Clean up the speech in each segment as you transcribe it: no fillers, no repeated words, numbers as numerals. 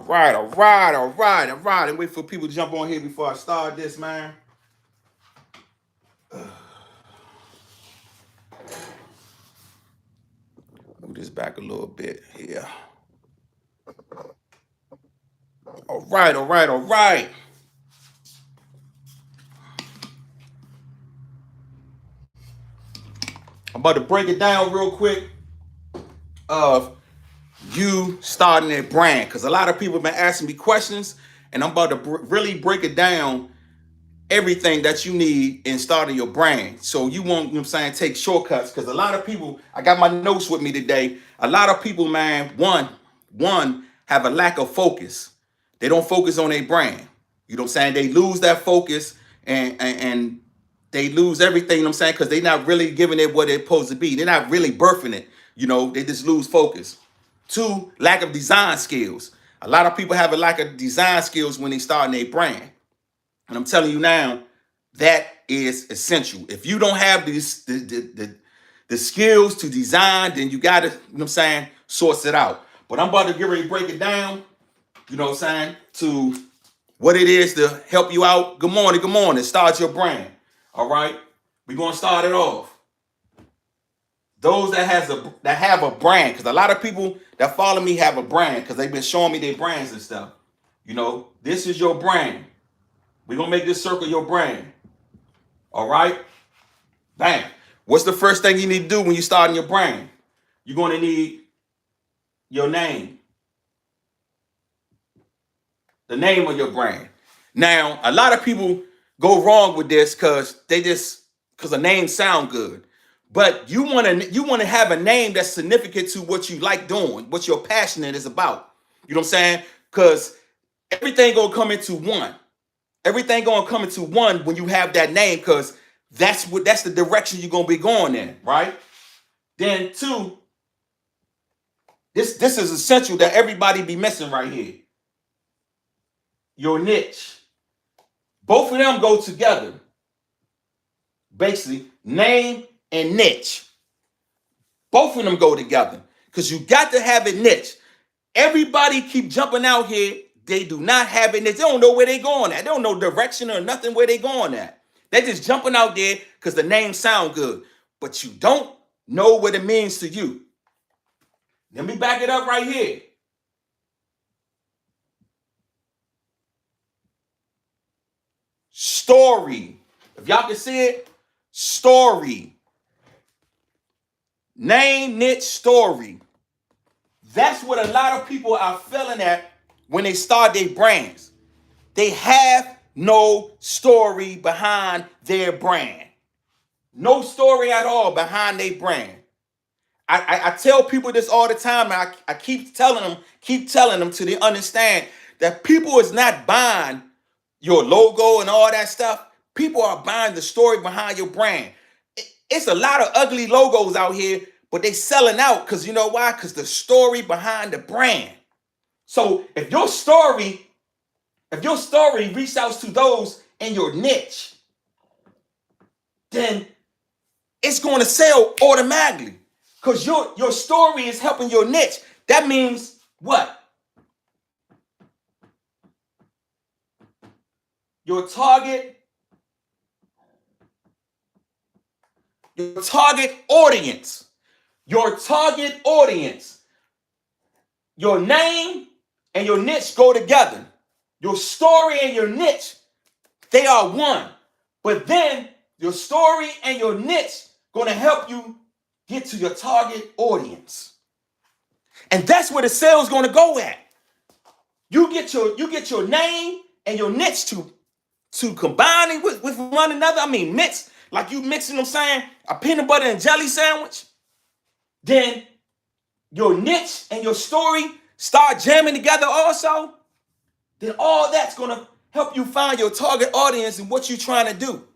All right. And wait for people to jump on here before I start this, man. Move this back a little bit here. All right. I'm about to break it down real quick of you starting a brand because a lot of people have been asking me questions, and I'm about to really break it down everything that you need in starting your brand. So you won't, you know what I'm saying, take shortcuts because a lot of people, I got my notes with me today. A lot of people, man, one have a lack of focus. They don't focus on their brand. You know what I'm saying? They lose that focus and they lose everything, you know what I'm saying? Because they're not really giving it what it's supposed to be. They're not really birthing it. You know, they just lose focus. Two, lack of design skills. A lot of people have a lack of design skills when they start their brand. And I'm telling you now, that is essential. If you don't have the skills to design, then you got to, you know what I'm saying, source it out. But I'm about to get ready to break it down, you know what I'm saying, to what it is to help you out. Good morning. Start your brand. All right. We're going to start it off. Those that have a brand, because a lot of people that follow me have a brand because they've been showing me their brands and stuff. You know, this is your brand. We're going to make this circle your brand. All right? Bam. What's the first thing you need to do when you start in your brand? You're going to need your name. The name of your brand. Now, a lot of people go wrong with this because the names sound good. But you want to have a name that's significant to what you like doing, what your passionate is about. You know what I'm saying? Because everything gonna come into one. Everything gonna come into one when you have that name, because that's the direction you're gonna be going in, right? Then two, this is essential that everybody be missing right here. Your niche. Both of them go together. Basically, name and niche. Both of them go together. Because you got to have a niche. Everybody keep jumping out here. They do not have a niche. They don't know where they going at. They don't know direction or nothing where they going at. They just jumping out there because the name sound good. But you don't know what it means to you. Let me back it up right here. Story. If y'all can see it, story. Name, niche, story. That's what a lot of people are failing at when they start their brands. They have no story behind their brand. No story at all behind their brand. I tell people this all the time, and I keep telling them till they understand that people is not buying your logo and all that stuff. People are buying the story behind your brand. It's a lot of ugly logos out here, but they selling out because you know why? Because the story behind the brand. So if your story reaches out to those in your niche, then it's going to sell automatically. Because your story is helping your niche. That means what? Your target audience. Your target audience. Your name and your niche go together. Your story and your niche, they are one. But then your story and your niche going to help you get to your target audience. And that's where the sale is going to go at. You get your name and your niche to combining with one another. I mean, mix, like you mixing, I'm saying, a peanut butter and jelly sandwich. Then your niche and your story start jamming together also. Then all that's going to help you find your target audience and what you're trying to do.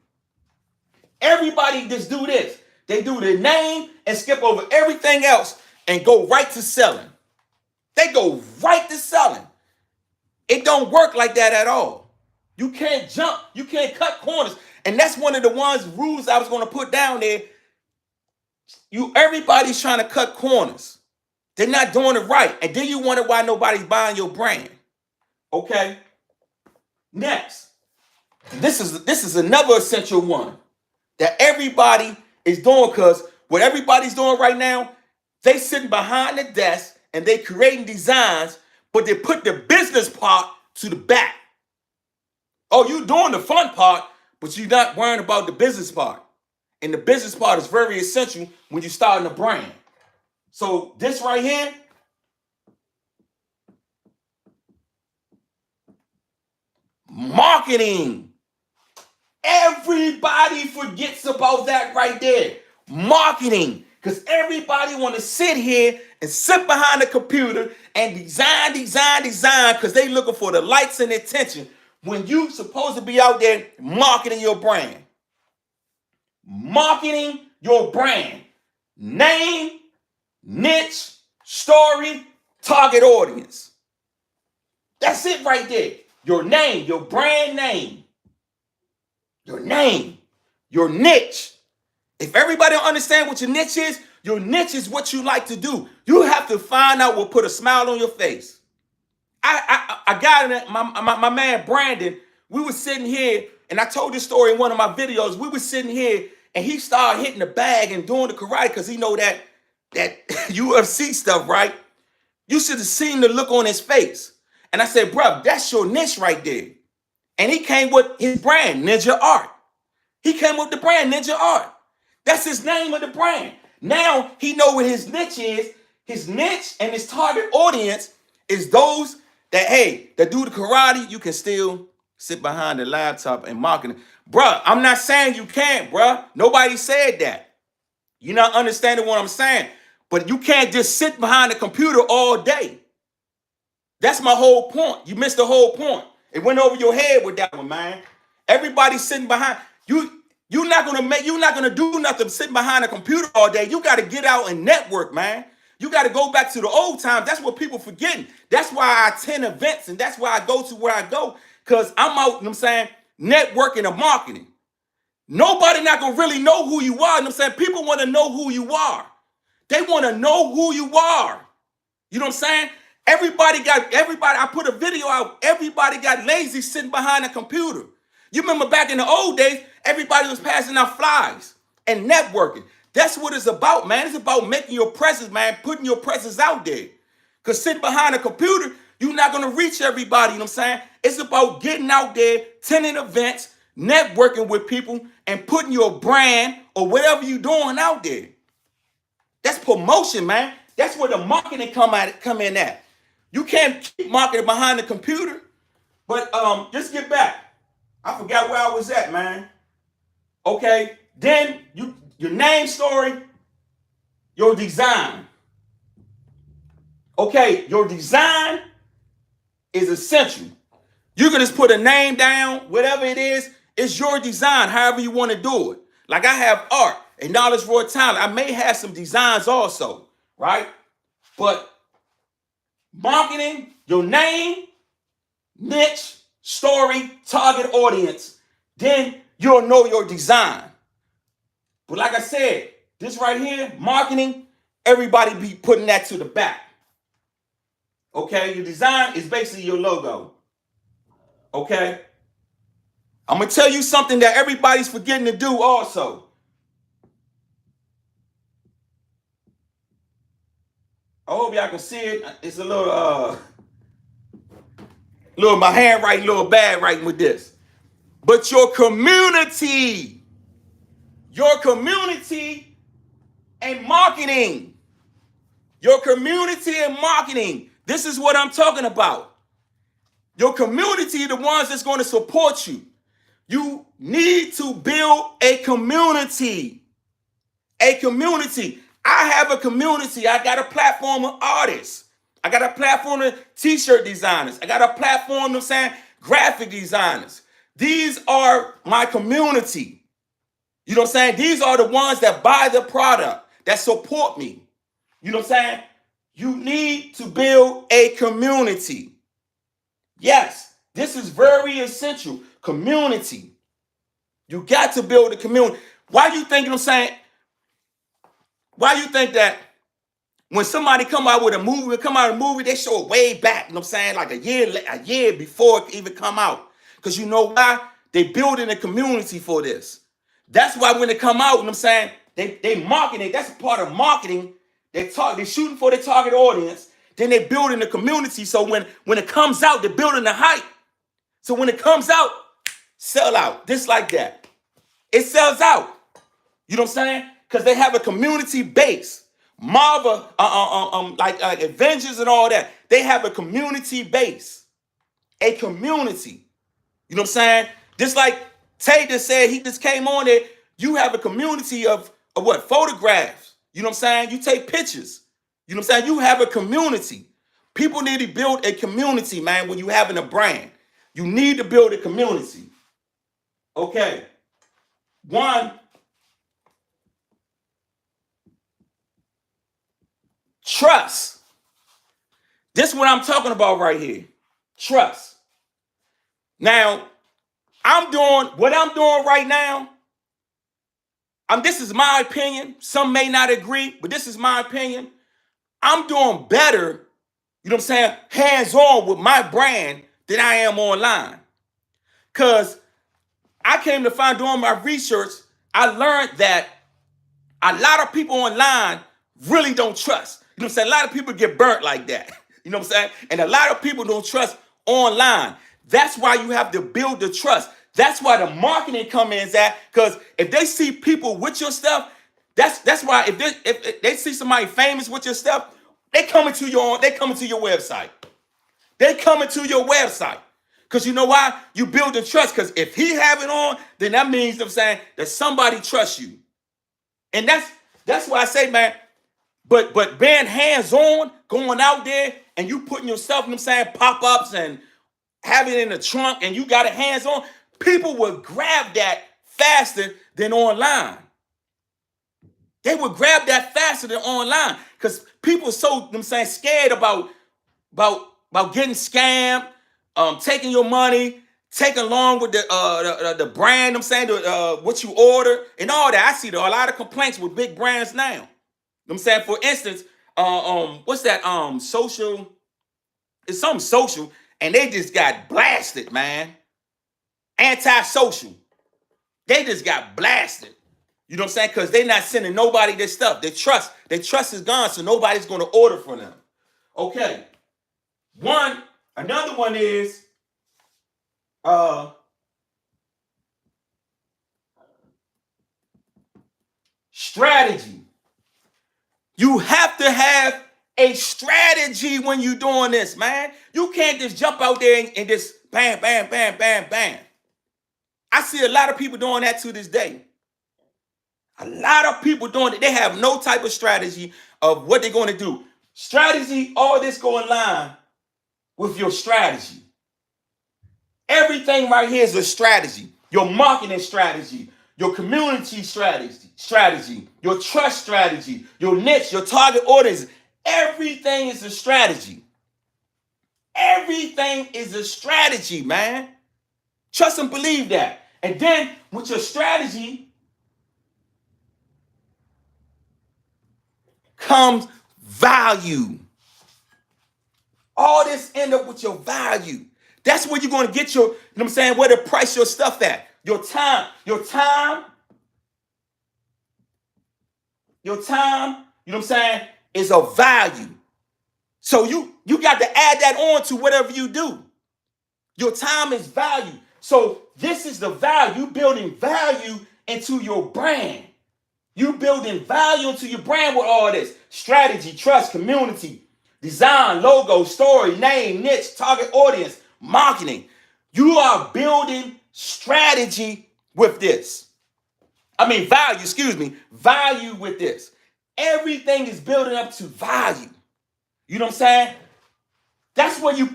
Everybody just do this. They do the name and skip over everything else and go right to selling. They go right to selling. It don't work like that at all. You can't jump. You can't cut corners. And that's one of the rules I was going to put down there. Everybody's trying to cut corners. They're not doing it right. And then you wonder why nobody's buying your brand. Okay. Next, this is another essential one that everybody is doing, because what everybody's doing right now, they sitting behind the desk and they creating designs, but they put the business part to the back. Oh, you doing the fun part, but you're not worrying about the business part. And the business part is very essential when you're starting a brand. So this right here, marketing. Everybody forgets about that right there. Marketing. Because everybody want to sit here and sit behind the computer and design, because they looking for the likes and attention when you supposed to be out there marketing your brand. Marketing your brand. Name, niche, story, target audience. That's it right there. Your name, your brand name. Your name, your niche. If everybody don't understand what your niche is what you like to do. You have to find out what put a smile on your face. I got it. My man Brandon, we were sitting here, and I told this story in one of my videos. We were sitting here, and he started hitting the bag and doing the karate because he know that UFC stuff, right? You should have seen the look on his face. And I said, bro, that's your niche right there. And he came with his brand, Ninja Art. He came with the brand, Ninja Art. That's his name of the brand. Now he know what his niche is. His niche and his target audience is those that, hey, that do the karate, you can still sit behind the laptop and market. Bruh, I'm not saying you can't, bruh. Nobody said that. You're not understanding what I'm saying. But you can't just sit behind the computer all day. That's my whole point. You missed the whole point. It went over your head with that one, man. Everybody's sitting behind you. You're not gonna do nothing sitting behind a computer all day. You got to get out and network, man. You got to go back to the old times. That's what people forgetting. That's why I attend events and that's why I go to where I go, because I'm out, you know what I'm saying, networking and marketing. Nobody not gonna really know who you are. You know what I'm saying? People want to know who you are. They want to know who you are. You know what I'm saying? Everybody, I put a video out, everybody got lazy sitting behind a computer. You remember back in the old days, everybody was passing out flyers and networking. That's what it's about, man. It's about making your presence, man, putting your presence out there. Because sitting behind a computer, you're not going to reach everybody, you know what I'm saying? It's about getting out there, attending events, networking with people, and putting your brand or whatever you're doing out there. That's promotion, man. That's where the marketing come in at. You can't keep marketing behind the computer. But just get back. I forgot where I was at, man. Okay, then your name, story, your design. Okay, your design is essential. You can just put a name down, whatever it is, it's your design, however you want to do it. Like I have art and knowledge for a talent. I may have some designs also, right? But marketing, your name, niche, story, target audience, then you'll know your design. But like I said, this right here, marketing, everybody be putting that to the back. Okay, your design is basically your logo. Okay? I'm going to tell you something that everybody's forgetting to do also. I hope y'all can see it. It's a little, my handwriting, a little bad writing with this. But your community and marketing. Your community and marketing. This is what I'm talking about. Your community, the ones that's going to support you. You need to build a community. A community. I have a community. I got a platform of artists. I got a platform of t-shirt designers. I got a platform of graphic designers. These are my community. You know what I'm saying? These are the ones that buy the product, that support me. You know what I'm saying? You need to build a community. Yes, this is very essential. Community. You got to build a community. Why you think, you know what I'm saying? Why you think that When somebody come out with a movie, they show it way back, you know what I'm saying? Like a year before it even come out. Because you know why? They building a community for this. That's why when they come out, you know what I'm saying, they marketing it. That's a part of marketing. They're shooting for their target audience. Then they building the community. So when it comes out, they're building the hype. So when it comes out, sell out. Just like that. It sells out. You know what I'm saying? Because they have a community base. Marvel, like Avengers and all that. They have a community base. A community. You know what I'm saying? Just like Tay just said, he just came on it. You have a community of what? Photographs. You know what I'm saying? You take pictures. You know what I'm saying? You have a community. People need to build a community, man, when you having a brand. You need to build a community. Okay. One, trust. This is what I'm talking about right here. Trust. Now, what I'm doing right now. This is my opinion. Some may not agree, but this is my opinion. I'm doing better, you know what I'm saying, hands-on with my brand than I am online. Because I came to find doing my research, I learned that a lot of people online really don't trust. You know what I'm saying? A lot of people get burnt like that. You know what I'm saying? And a lot of people don't trust online. That's why you have to build the trust. That's why the marketing comes in at, because if they see people with your stuff, that's why if they see somebody famous with your stuff, they coming to your website. They coming to your website. Because you know why? You build the trust. Because if he have it on, then that means, you know what I'm saying, that somebody trusts you. And that's why I say, man, but being hands-on, going out there and you putting yourself, you know what I'm saying, pop-ups and having it in the trunk and you got it hands-on, people will grab that faster than online. They would grab that faster than online because people are so, you know what I'm saying, scared about getting scammed, taking your money, taking along with the brand, you know what I'm saying, what you order and all that. I see a lot of complaints with big brands now. You know what I'm saying? For instance, what's that? Social. It's something social, and they just got blasted, man. Anti-social. They just got blasted. You know what I'm saying? Because they're not sending nobody their stuff. Their trust is gone, so nobody's going to order from them. Okay. Another one is strategy. You have to have a strategy when you're doing this, man. You can't just jump out there and just bam, bam, bam, bam, bam. I see a lot of people doing that to this day. A lot of people doing it. They have no type of strategy of what they're going to do. Strategy, all this go in line with your strategy. Everything right here is a strategy. Your marketing strategy, your community strategy, your trust strategy, your niche, your target audience. Everything is a strategy. Everything is a strategy, man. Trust and believe that. And then with your strategy comes value. All this end up with your value. That's where you're going to get your, you know what I'm saying, where to price your stuff at. Your time, you know what I'm saying, is a value. So you got to add that on to whatever you do. Your time is value. So this is the value. You building value into your brand. You building value into your brand with all this. Strategy, trust, community, design, logo, story, name, niche, target audience, marketing. You are building strategy with this. Value with this. Everything is building up to value. You know what I'm saying? That's where you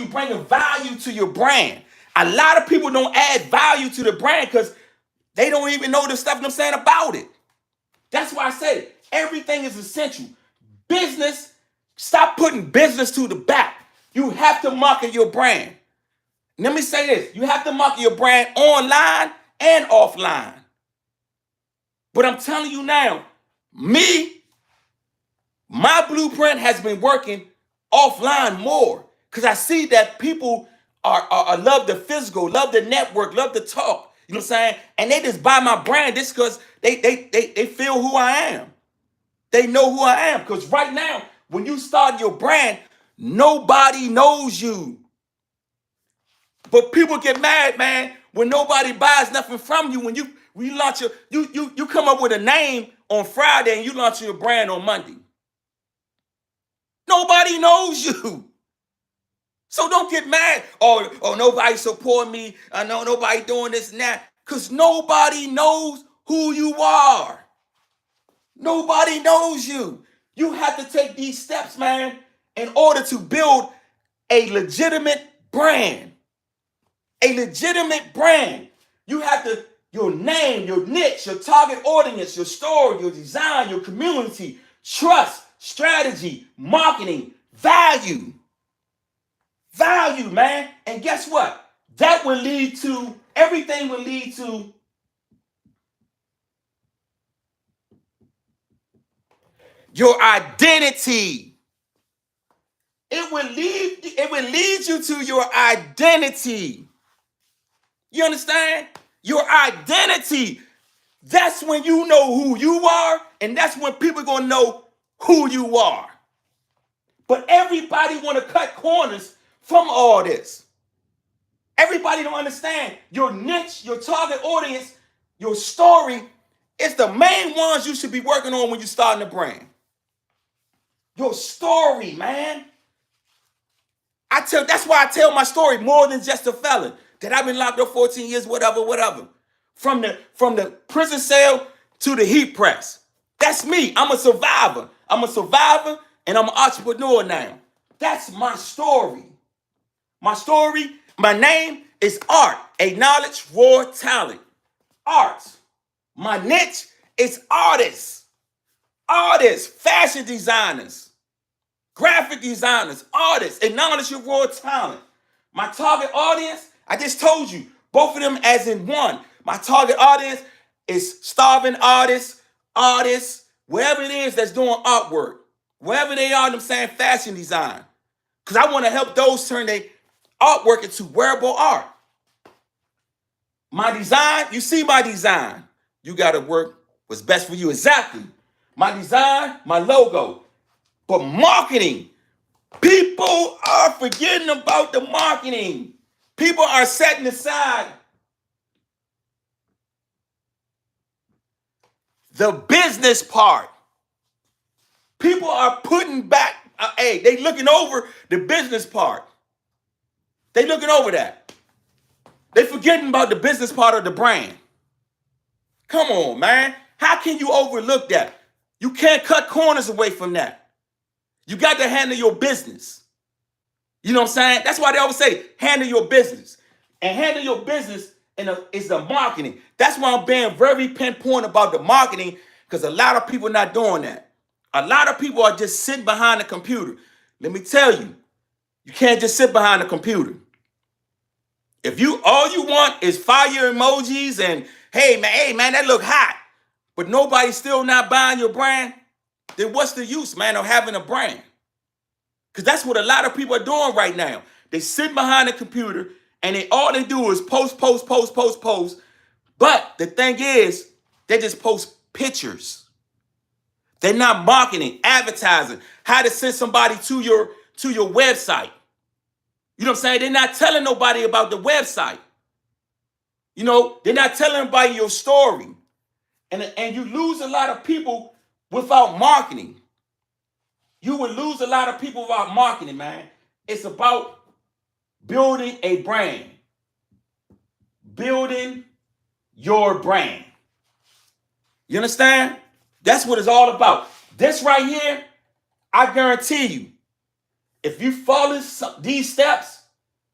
bring a value to your brand. A lot of people don't add value to the brand because they don't even know the stuff, you know what I'm saying, about it. That's why I say everything is essential. Business, stop putting business to the back. You have to market your brand. Let me say this. You have to market your brand online and offline. But I'm telling you now, My blueprint has been working offline more because I see that people are love the physical, love the network, love the talk. You know what I'm saying? And they just buy my brand just because they feel who I am. They know who I am. Because right now, when you start your brand, nobody knows you. But people get mad, man, when nobody buys nothing from you. When you launch you come up with a name on Friday and you launch your brand on Monday. Nobody knows you. So don't get mad. Oh, nobody support me. I know nobody doing this and that. Because nobody knows who you are. Nobody knows you. You have to take these steps, man, in order to build a legitimate brand. A legitimate brand. You have to, your name, your niche, your target audience, your story, your design, your community, trust, strategy, marketing, value. Value, man. And guess what? That will lead to, everything will lead to your identity. It will lead you to your identity. You understand? Your identity. That's when you know who you are, and that's when people are gonna know who you are. But everybody want to cut corners from all this. Everybody don't understand your niche, your target audience, your story. It's the main ones you should be working on when you're starting a brand. Your story, man. That's why I tell my story more than just a felon. That I've been locked up 14 years, whatever. From the prison cell to the heat press. That's me. I'm a survivor. And I'm an entrepreneur now. That's my story. My story, my name is Art, a knowledge, raw talent. Art. My niche is artists. Artists, fashion designers, graphic designers, artists, acknowledge your raw talent. My target audience, I just told you, both of them as in one. My target audience is starving artists, wherever it is that's doing artwork, wherever they are, I'm saying fashion design. Because I want to help those turn their artwork into wearable art. My design, you see my design. You got to work what's best for you. Exactly. My design, my logo. But marketing, people are forgetting about the marketing. People are setting aside the business part. People are putting back, they looking over the business part. They looking over that. They forgetting about the business part of the brand. Come on, man. How can you overlook that? You can't cut corners away from that. You got to handle your business. You know what I'm saying? That's why they always say, handle your business. And handle your business is the marketing. That's why I'm being very pinpoint about the marketing, because a lot of people are not doing that. A lot of people are just sitting behind the computer. Let me tell you, you can't just sit behind the computer. If all you want is fire emojis and hey man, that look hot, but nobody's still not buying your brand, then what's the use, man, of having a brand? Because that's what a lot of people are doing right now. They sit behind the computer and all they do is post. But the thing is, they just post pictures. They're not marketing, advertising, how to send somebody to your website. You know what I'm saying? They're not telling nobody about the website. You know, they're not telling anybody your story. And you lose a lot of people without marketing. You would lose a lot of people without marketing, man. It's about building a brand. Building your brand. You understand? That's what it's all about. This right here, I guarantee you, if you follow these steps,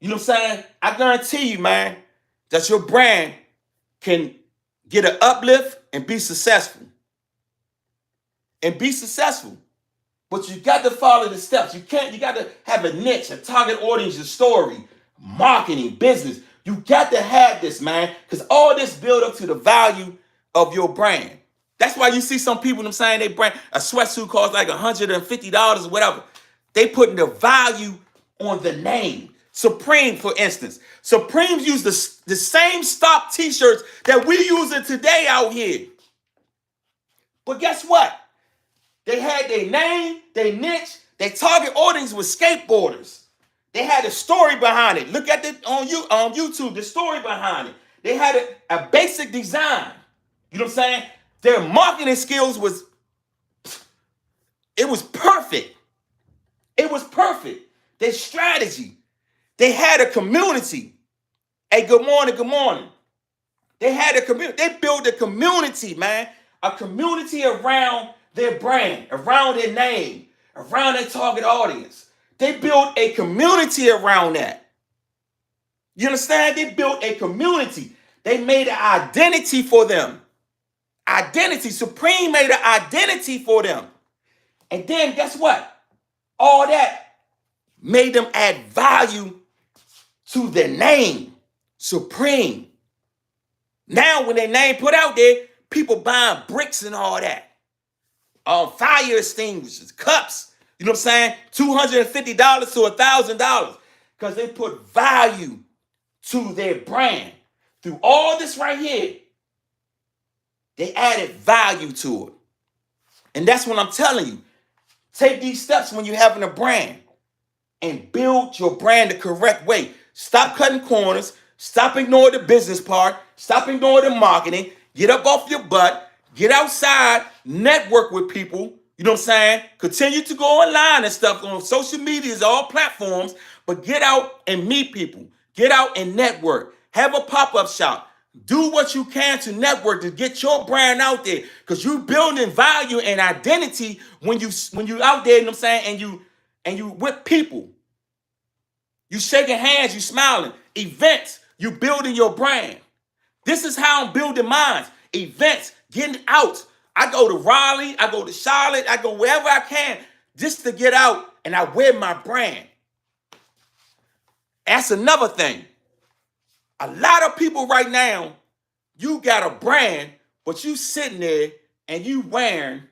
you know what I'm saying? I guarantee you, man, that your brand can get an uplift and be successful. But you got to follow the steps. You got to have a niche, a target audience, your story, marketing, business. You got to have this, man, because all this build up to the value of your brand. That's why you see some people, them saying they brand a sweatsuit costs like $150 or whatever. They putting the value on the name. Supreme, for instance. Supremes use the same stock t-shirts that we using today out here. But guess what? They had their name, their niche, their target audience was skateboarders. They had a story behind it. Look at it on YouTube, the story behind it. They had a basic design. You know what I'm saying? Their marketing skills was perfect. It was perfect. Their strategy. They had a community. Hey, good morning, good morning. They had a community. They built a community, man. A community around their brand, around their name, around their target audience. They built a community around that. You understand? They built a community. They made an identity for them. Identity. Supreme made an identity for them. And then guess what? All that made them add value to their name. Supreme. Now when their name put out there, people buying bricks and all that. Fire extinguishers, cups, you know what I'm saying? $250 to $1,000 because they put value to their brand. Through all this right here, they added value to it. And that's what I'm telling you. Take these steps when you're having a brand and build your brand the correct way. Stop cutting corners. Stop ignoring the business part. Stop ignoring the marketing. Get up off your butt. Get outside, network with people, you know what I'm saying? Continue to go online and stuff on social medias, all platforms, but get out and meet people. Get out and network. Have a pop-up shop. Do what you can to network to get your brand out there because you're building value and identity when you out there, you know what I'm saying, and you with people. You shaking hands, you smiling. Events, you building your brand. This is how I'm building mine. Events, getting out. I go to Raleigh, I go to Charlotte, I go wherever I can just to get out and I wear my brand. That's another thing. A lot of people right now, you got a brand, but you sitting there and you wearing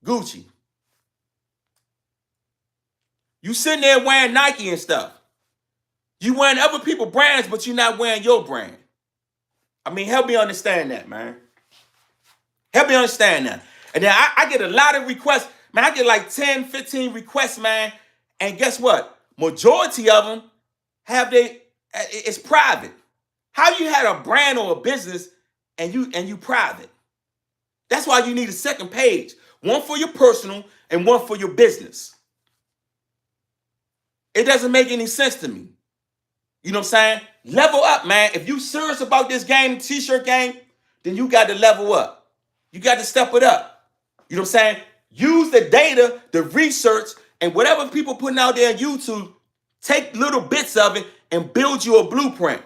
Gucci. You sitting there wearing Nike and stuff. You wearing other people's brands, but you're not wearing your brand. I mean, help me understand that, man. Help me understand that. And then I get a lot of requests. Man, I get like 10, 15 requests, man. And guess what? Majority of them it's private. How you had a brand or a business and you private? That's why you need a second page. One for your personal and one for your business. It doesn't make any sense to me. You know what I'm saying? Level up, man. If you serious about this game, t-shirt game, then you got to level up. You got to step it up. You know what I'm saying? Use the data, the research, and whatever people putting out there on YouTube, take little bits of it and build you a blueprint.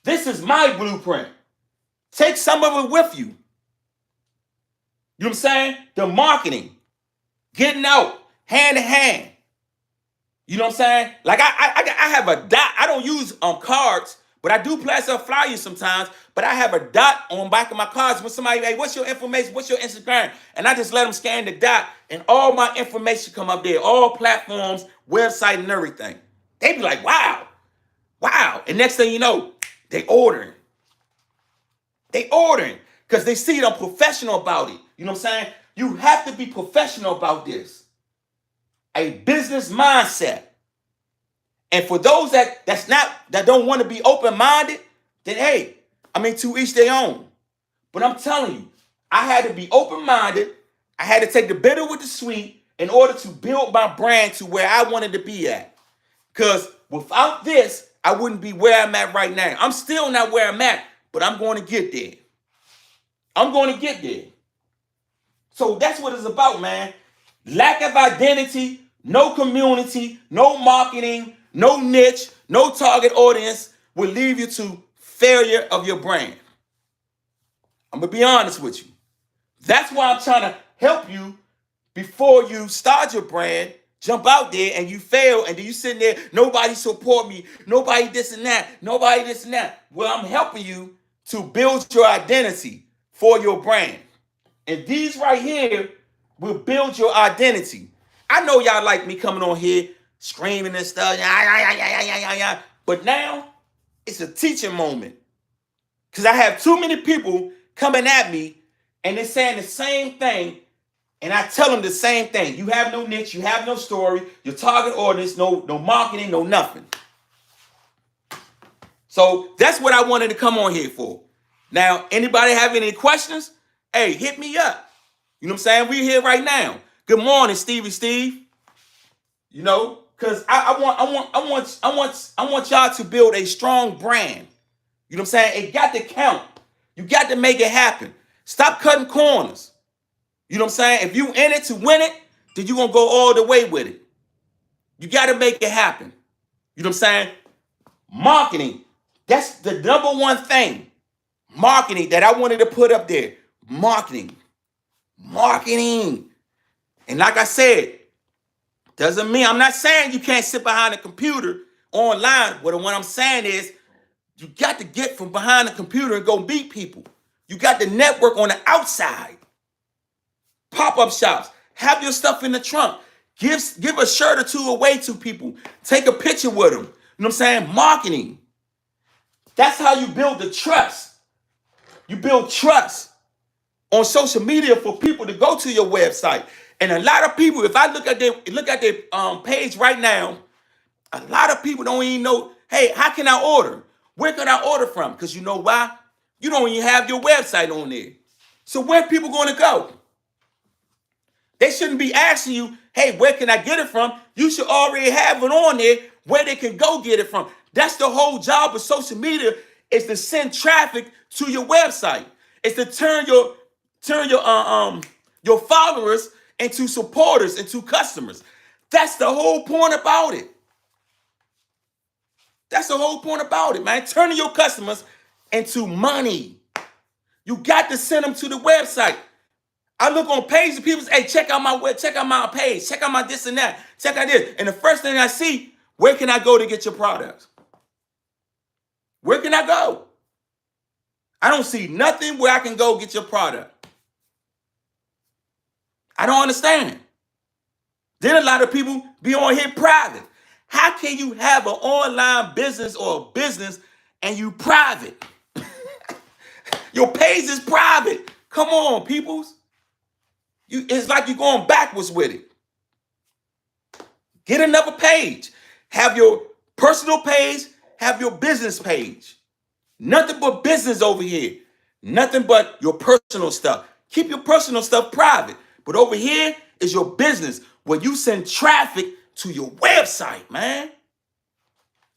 This is my blueprint. Take some of it with you. You know what I'm saying? The marketing, getting out, hand to hand. You know what I'm saying? Like I have a dot. I don't use cards, but I do pass up flyers sometimes. But I have a dot on back of my cards when somebody, hey, what's your information? What's your Instagram? And I just let them scan the dot, and all my information come up there, all platforms, website, and everything. They be like, wow. And next thing you know, they ordering. Because they see I'm professional about it. You know what I'm saying? You have to be professional about this. A business mindset. And for those that don't want to be open-minded, then hey, I mean, to each their own. But I'm telling you, I had to be open-minded. I had to take the bitter with the sweet in order to build my brand to where I wanted to be at. Because without this, I wouldn't be where I'm at right now. I'm still not where I'm at, but I'm going to get there. So that's what it's about, man. Lack of identity, no community, no marketing, no niche, no target audience will lead you to failure of your brand. I'm going to be honest with you. That's why I'm trying to help you before you start your brand, jump out there and you fail and then you sitting there, nobody support me, nobody this and that. Well, I'm helping you to build your identity for your brand. And these right here will build your identity. I know y'all like me coming on here screaming and stuff, but now it's a teaching moment. Because I have too many people coming at me and they're saying the same thing, and I tell them the same thing. You have no niche, you have no story, your target audience, no marketing, no nothing. So that's what I wanted to come on here for. Now, anybody have any questions? Hey, hit me up. You know what I'm saying? We're here right now. Good morning, Stevie Steve. You know, because I want y'all to build a strong brand. You know what I'm saying? It got to count. You got to make it happen. Stop cutting corners. You know what I'm saying? If you in it to win it, then you're going to go all the way with it. You got to make it happen. You know what I'm saying? Marketing. That's the number one thing. Marketing that I wanted to put up there. Marketing. Marketing. And like I said, doesn't mean, I'm not saying you can't sit behind a computer online. What I'm saying is you got to get from behind the computer and go meet people. You got to network on the outside. Pop-up shops. Have your stuff in the trunk. Give a shirt or two away to people. Take a picture with them. You know what I'm saying? Marketing. That's how you build the trust. You build trust on social media for people to go to your website. And a lot of people, if I look at their page right now, a lot of people don't even know, hey, how can I order? Where can I order from? Because you know why? You don't even have your website on there. So where are people going to go? They shouldn't be asking you, hey, where can I get it from? You should already have it on there where they can go get it from. That's the whole job of social media, is to send traffic to your website. It's to turn your followers into supporters, into customers. That's the whole point about it. That's the whole point about it, man. Turning your customers into money. You got to send them to the website. I look on pages, people say, hey, check out my web, check out my page, check out my this and that, check out this. And the first thing I see, where can I go to get your products? Where can I go? I don't see nothing where I can go get your product. I don't understand. Then a lot of people be on here private. How can you have an online business or a business and you private? Your page is private. Come on, peoples. It's like you're going backwards with it. Get another page. Have your personal page, have your business page. Nothing but business over here. Nothing but your personal stuff. Keep your personal stuff private. But over here is your business, where you send traffic to your website, man.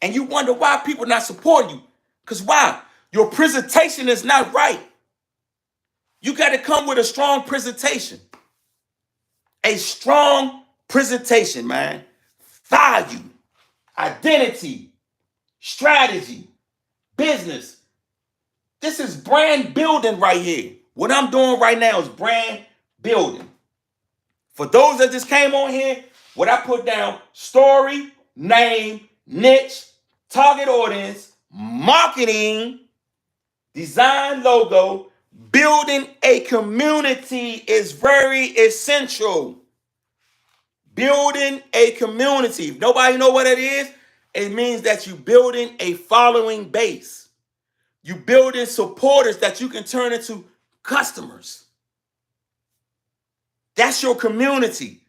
And you wonder why people not supporting you. Because why? Your presentation is not right. You got to come with a strong presentation. A strong presentation, man. Value, identity, strategy, business. This is brand building right here. What I'm doing right now is brand building. For those that just came on here, what I put down: story, name, niche, target audience, marketing, design, logo. Building a community is very essential. Building a community. If nobody know what it is, it means that you're building a following base. You building supporters that you can turn into customers. That's your community.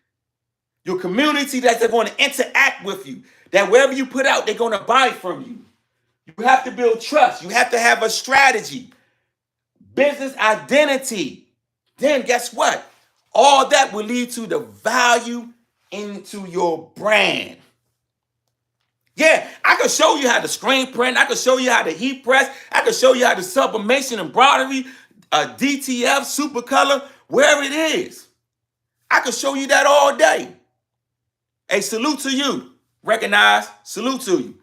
Your community that they're going to interact with you. That wherever you put out, they're going to buy from you. You have to build trust. You have to have a strategy. Business identity. Then guess what? All that will lead to the value into your brand. Yeah, I could show you how to screen print. I could show you how to heat press. I could show you how to sublimation, embroidery, DTF, super color, wherever it is. I could show you that all day. Hey, salute to you. Recognize, salute to you.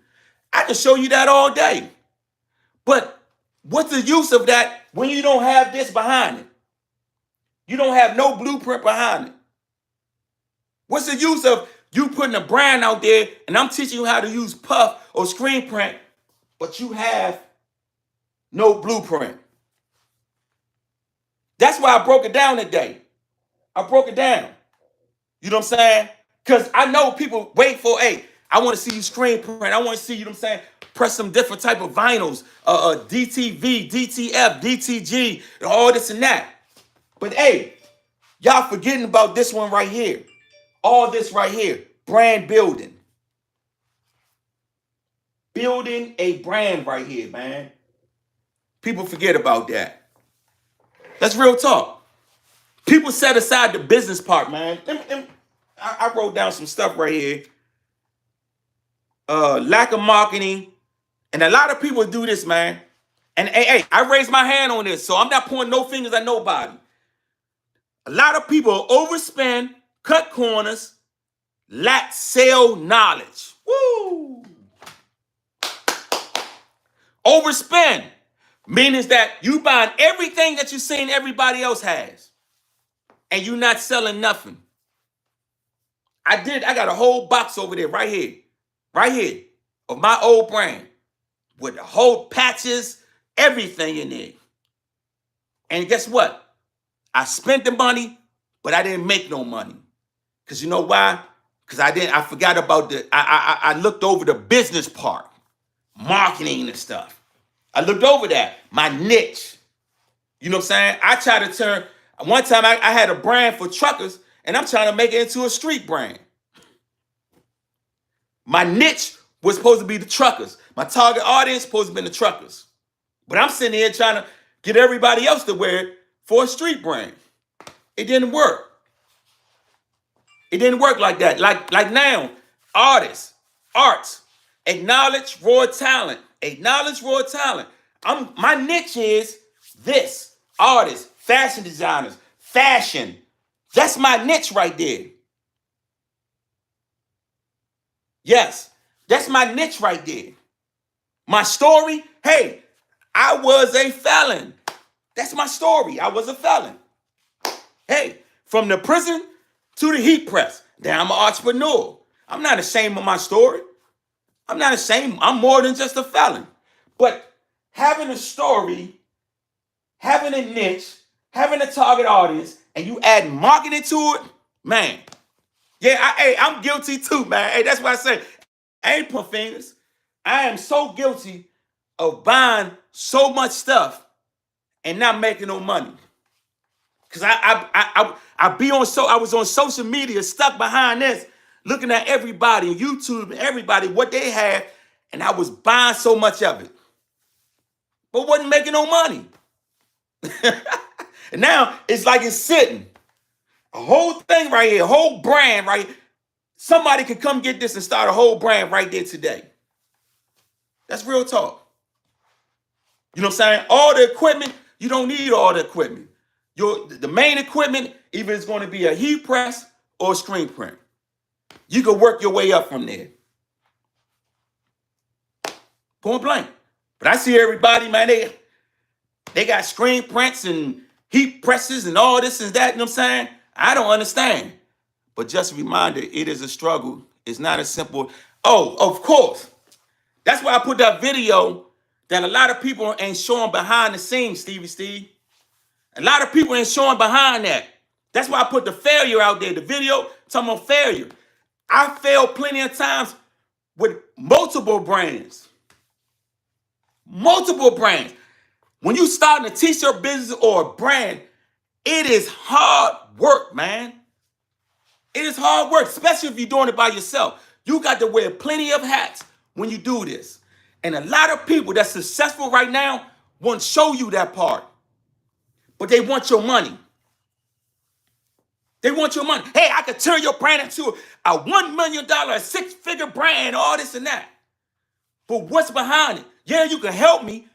I could show you that all day. But what's the use of that when you don't have this behind it? You don't have no blueprint behind it. What's the use of you putting a brand out there and I'm teaching you how to use puff or screen print, but you have no blueprint? That's why I broke it down today. I broke it down. You know what I'm saying? Because I know people wait for, hey, I want to see you screen print. I want to see, you know what I'm saying, press some different type of vinyls, DTV, DTF, DTG, all this and that. But hey, y'all forgetting about this one right here. All this right here. Brand building. Building a brand right here, man. People forget about that. That's real talk. People set aside the business part, man. I wrote down some stuff right here. Lack of marketing. And a lot of people do this, man. And hey, I raised my hand on this, so I'm not pointing no fingers at nobody. A lot of people overspend, cut corners, lack sale knowledge. Woo! Overspend means that you buying everything that you're seeing everybody else has, and you're not selling nothing. I got a whole box over there right here, of my old brand with the whole patches, everything in there. And guess what? I spent the money, but I didn't make no money. Because you know why? Because I forgot about I looked over the business part, marketing and stuff. I looked over that, my niche. You know what I'm saying? I tried to turn, one time I had a brand for truckers, and I'm trying to make it into a street brand. My niche was supposed to be the truckers. My target audience supposed to be the truckers. But I'm sitting here trying to get everybody else to wear it for a street brand. It didn't work. It didn't work like that. Like now, artists, arts, acknowledge raw talent. Acknowledge raw talent. My niche is this. Artists, fashion designers, fashion. That's my niche right there. Yes, that's my niche right there. My story, hey, I was a felon. That's my story. I was a felon. Hey, from the prison to the heat press. Now I'm an entrepreneur. I'm not ashamed of my story. I'm not ashamed. I'm more than just a felon. But having a story, having a niche, having a target audience, and you add marketing to it, man. Yeah, I'm guilty too, man. Hey, that's why I say, I ain't put fingers. I am so guilty of buying so much stuff and not making no money. Cause I was on social media stuck behind this, looking at everybody on YouTube and everybody what they had, and I was buying so much of it, but wasn't making no money. And now it's like it's sitting. A whole thing right here, a whole brand right here. Somebody could come get this and start a whole brand right there today. That's real talk. You know what I'm saying? All the equipment, you don't need all the equipment. The main equipment, either it's going to be a heat press or a screen print. You can work your way up from there. Point blank. But I see everybody, man, they got screen prints and heat presses and all this and that, you know what I'm saying? I don't understand. But just a reminder, it is a struggle. It's not as simple. Oh, of course. That's why I put that video that a lot of people ain't showing behind the scenes, Steve. A lot of people ain't showing behind that. That's why I put the failure out there. The video talking about failure. I failed plenty of times with multiple brands. Multiple brands. When you starting a t-shirt business or a brand, it is hard work, man. It is hard work, especially if you're doing it by yourself. You got to wear plenty of hats when you do this. And a lot of people that's successful right now won't show you that part. But they want your money. They want your money. Hey, I could turn your brand into a $1 million, a six-figure brand, all this and that. But what's behind it? Yeah, you can help me,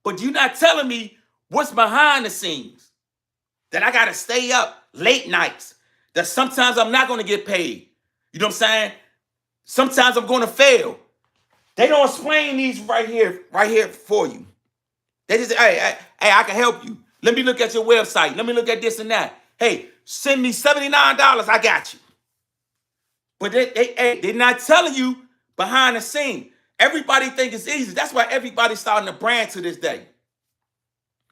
but you're not telling me what's behind the scenes. That I got to stay up late nights. That sometimes I'm not going to get paid. You know what I'm saying? Sometimes I'm going to fail. They don't explain these right here for you. They just say, hey, I can help you. Let me look at your website. Let me look at this and that. Hey, send me $79. I got you. But they're not telling you behind the scene. Everybody think it's easy. That's why everybody's starting a brand to this day.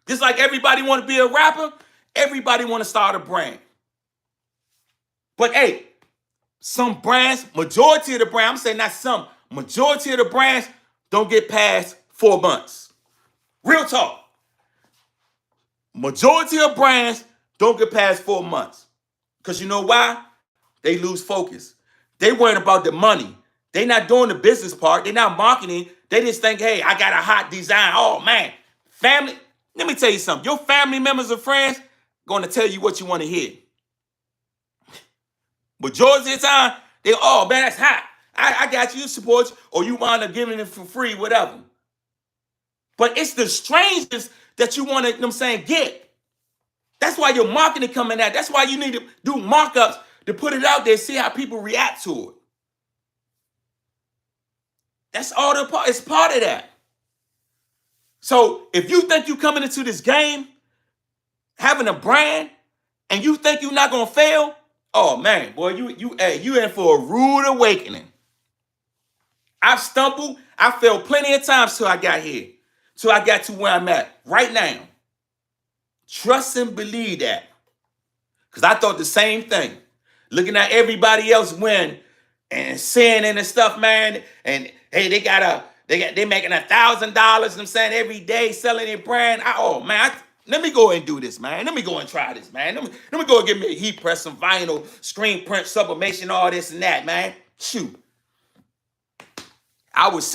Just like everybody want to be a rapper, Everybody want to start a brand. But hey, some brands, majority of the brands, I'm saying not some, majority of the brands don't get past 4 months. Real talk. Majority of brands don't get past 4 months. Because you know why? They lose focus. They worrying about the money. They not doing the business part. They not marketing. They just think, hey, I got a hot design. Oh, man. Family, let me tell you something. Your family members or friends going to tell you what you want to hear. Majority of the time, they, oh, man, that's hot. I got you, support you, or you wind up giving it for free, whatever. But it's the strangers that you want to, you know what I'm saying, get. That's why your marketing coming out. That's why you need to do markups to put it out there, see how people react to it. That's all the part. It's part of that. So if you think you coming into this game having a brand and you think you're not gonna fail, oh man, boy, you in for a rude awakening. I've stumbled, I failed plenty of times till I got here, till I got to where I'm at right now. Trust and believe that, because I thought the same thing. Looking at everybody else win and seeing and stuff, man, and hey, they making $1,000. I'm saying every day selling their brand. Let me go and do this, man. Let me go and try this, man. Let me go and get me a heat press, some vinyl, screen print, sublimation, all this and that, man. Shoot, I was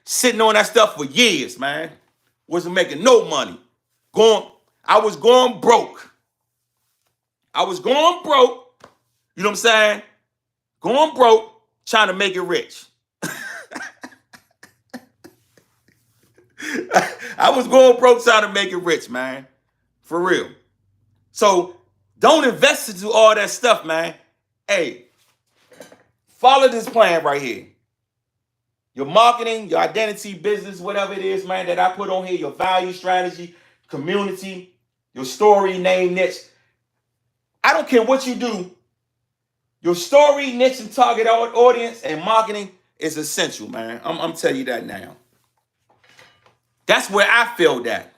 sitting on that stuff for years, man. Wasn't making no money. I was going broke. I was going broke. You know what I'm saying? Going broke, trying to make it rich. I was going broke trying to make it rich, man. For real. So don't invest into all that stuff, man. Hey, follow this plan right here. Your marketing, your identity, business, whatever it is, man, that I put on here, your value strategy, community, your story, name, niche. I don't care what you do. Your story, niche, and target audience and marketing is essential, man. I'm telling you that now. That's where I feel that.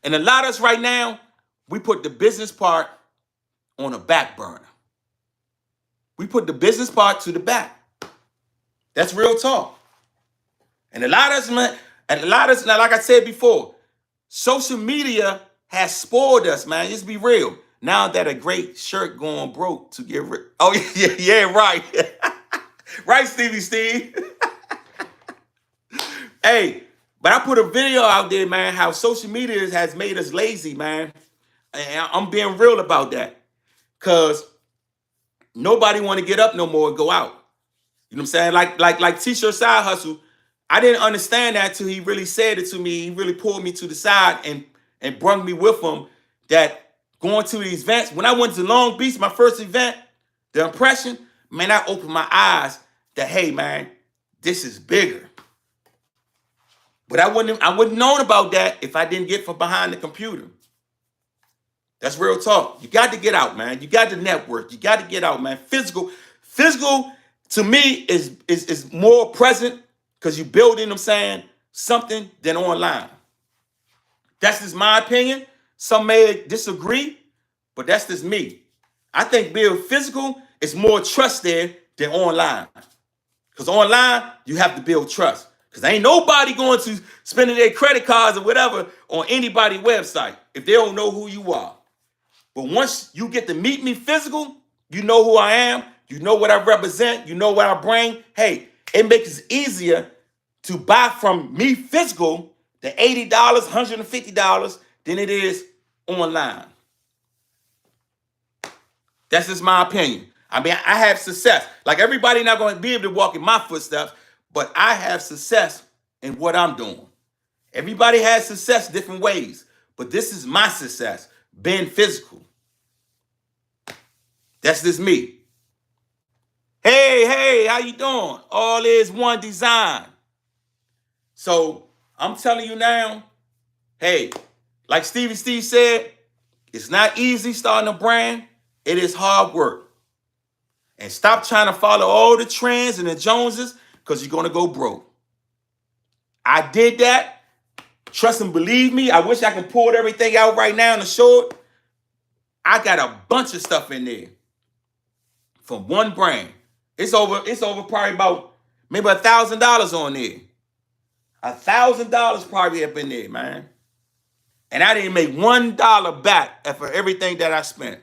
And a lot of us right now, we put the business part on a back burner. We put the business part to the back. That's real talk. And a lot of us, man, now, like I said before, social media has spoiled us, man. Just be real. Now that a great shirt going broke to get rid. Oh, yeah, right. Right, Steve. Hey, but I put a video out there, man, how social media has made us lazy, man. And I'm being real about that. Because nobody want to get up no more and go out. You know what I'm saying? Like T-shirt side hustle. I didn't understand that till he really said it to me. He really pulled me to the side and brought me with him that going to these events. When I went to Long Beach, my first event, the impression, man, I opened my eyes that, hey, man, this is bigger. But I wouldn't known about that if I didn't get from behind the computer. That's real talk. You got to get out, man. You got to network. You got to get out, man. Physical to me is more present because you building, I'm saying, something than online. That's just my opinion. Some may disagree, but that's just me. I think build physical is more trust there than online. Because online, you have to build trust. Because ain't nobody going to spending their credit cards or whatever on anybody's website if they don't know who you are. But once you get to meet me physical, you know who I am, you know what I represent, you know what I bring. Hey, it makes it easier to buy from me physical the $80, $150 than it is online. That's just my opinion. I mean, I have success. Like everybody not going to be able to walk in my footsteps, but I have success in what I'm doing. Everybody has success different ways, but this is my success, being physical. That's just me. Hey, how you doing? All is one design. So I'm telling you now, hey, like Stevie Steve said, it's not easy starting a brand. It is hard work. And stop trying to follow all the trends and the Joneses because you're going to go broke. I did that. Trust and believe me. I wish I could pull everything out right now and show it. I got a bunch of stuff in there from one brand. It's over probably about maybe $1,000 on there. $1,000 probably up in there, man. And I didn't make $1 back for everything that I spent.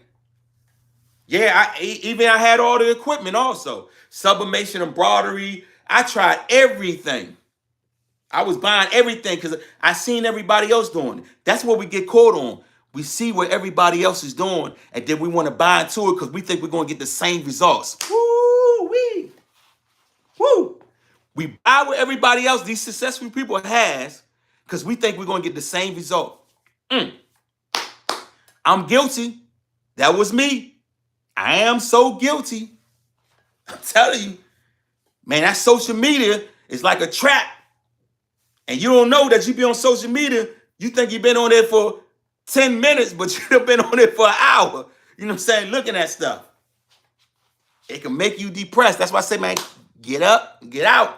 Yeah, I had all the equipment also. Sublimation, embroidery. I tried everything. I was buying everything because I seen everybody else doing it. That's what we get caught on. We see what everybody else is doing, and then we want to buy into it because we think we're going to get the same results. Woo-wee. Woo! We buy what everybody else, these successful people, has because we think we're going to get the same result. I'm guilty. That was me. I am so guilty. I'm telling you, man, that social media is like a trap. And you don't know that you be on social media. You think you've been on there for 10 minutes, but you've been on it for an hour. You know what I'm saying? Looking at stuff. It can make you depressed. That's why I say, man, get up, get out.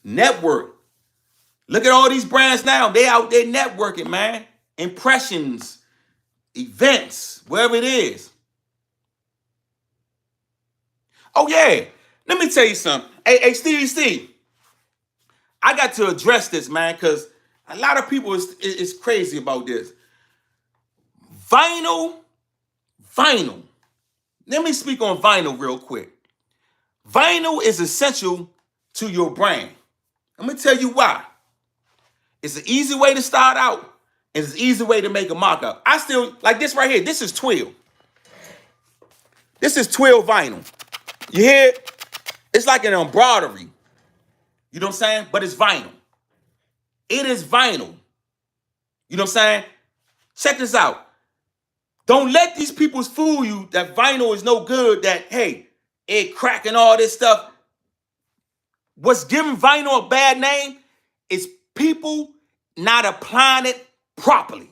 Network. Look at all these brands now. They out there networking, man. Impressions, events, wherever it is. Oh, yeah. Let me tell you something. Hey, Stevie C, I got to address this, man, because a lot of people is crazy about this. Vinyl. Let me speak on vinyl real quick. Vinyl is essential to your brand. I'm going to tell you why. It's an easy way to start out. It's an easy way to make a mock-up. I still, like this right here, this is twill. This is twill vinyl. You hear it? It's like an embroidery. You know what I'm saying? But it's vinyl. It is vinyl. You know what I'm saying? Check this out. Don't let these people fool you that vinyl is no good, that, hey, it cracking all this stuff. What's giving vinyl a bad name is people not applying it properly.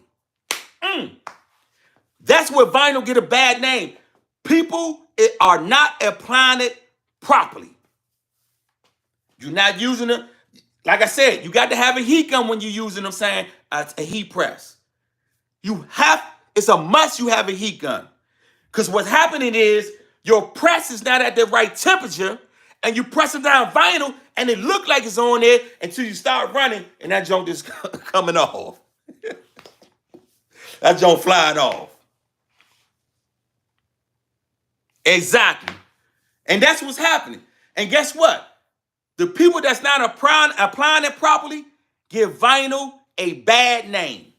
That's where vinyl get a bad name. People are not applying it properly. You're not using it. Like I said, you got to have a heat gun when you're using, I'm saying, a heat press. It's a must you have a heat gun. Because what's happening is your press is not at the right temperature, and you pressing down vinyl, and it look like it's on there until you start running, and that junk is coming off. That junk flying off. Exactly. And that's what's happening. And guess what? The people that's not applying it properly give vinyl a bad name.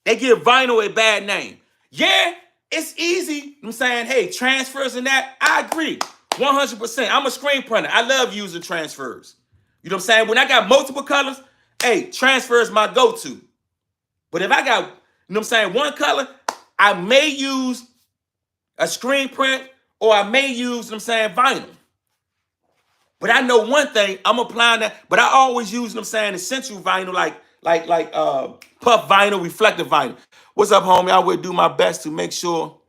They give vinyl a bad name. Yeah, it's easy. I'm saying, hey, transfers and that, I agree. 100%. I'm a screen printer. I love using transfers. You know what I'm saying? When I got multiple colors, hey, transfer is my go-to. But if I got, you know what I'm saying, one color, I may use a screen print or I may use, you know what I'm saying, vinyl. But I know one thing, I'm applying that, but I always use, you know what I'm saying, essential vinyl, like puff vinyl, reflective vinyl. What's up, homie? I would do my best to make sure,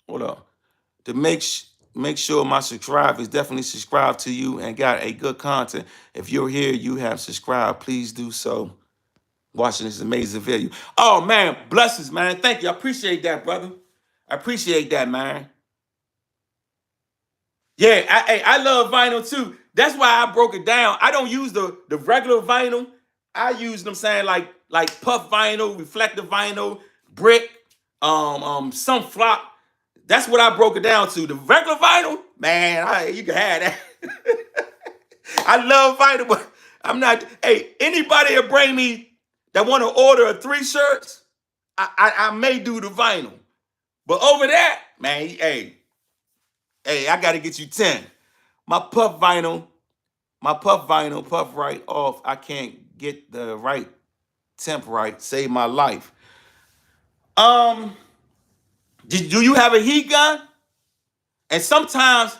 to make sure my subscribers definitely subscribe to you and got a good content. If you're here, you have subscribed, please do so. Watching this amazing video. Oh, man, blessings, man. Thank you. I appreciate that, brother. I appreciate that, man. Yeah, I love vinyl too. That's why I broke it down. I don't use the regular vinyl. I use them saying like puff vinyl, reflective vinyl, brick, some flop. That's what I broke it down to. The regular vinyl, man, you can have that. I love vinyl, but I'm not. Hey, anybody that bring me that want to order 3 shirts, I may do the vinyl. But over that, man, hey, I got to get you 10. My puff vinyl, puff right off. I can't get the right temp right. Save my life. Do you have a heat gun? And sometimes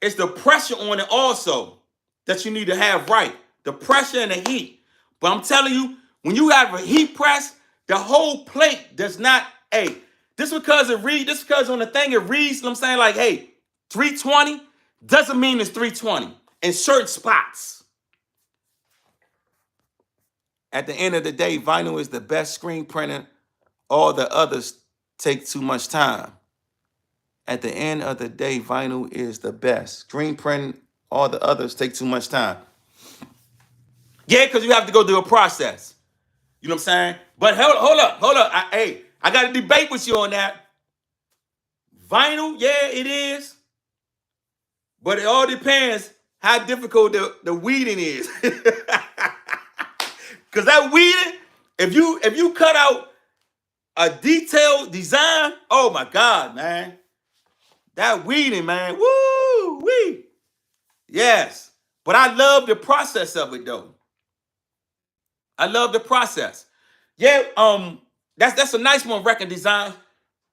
it's the pressure on it also that you need to have right. The pressure and the heat. But I'm telling you, when you have a heat press, the whole plate does not, this because on the thing it reads, you know what I'm saying, like, hey, 320 doesn't mean it's 320 in certain spots. At the end of the day, vinyl is the best screen printer all the others take too much time. At the end of the day, vinyl is the best. Screen printing, all the others take too much time. Yeah, because you have to go through a process. You know what I'm saying? But hold up. I got to debate with you on that. Vinyl, yeah, it is. But it all depends how difficult the weeding is. Because that weeding, if you cut out a detailed design, oh my God, man. That weeding, man. Woo wee. Yes. But I love the process of it though. I love the process. Yeah, that's a nice one, record design.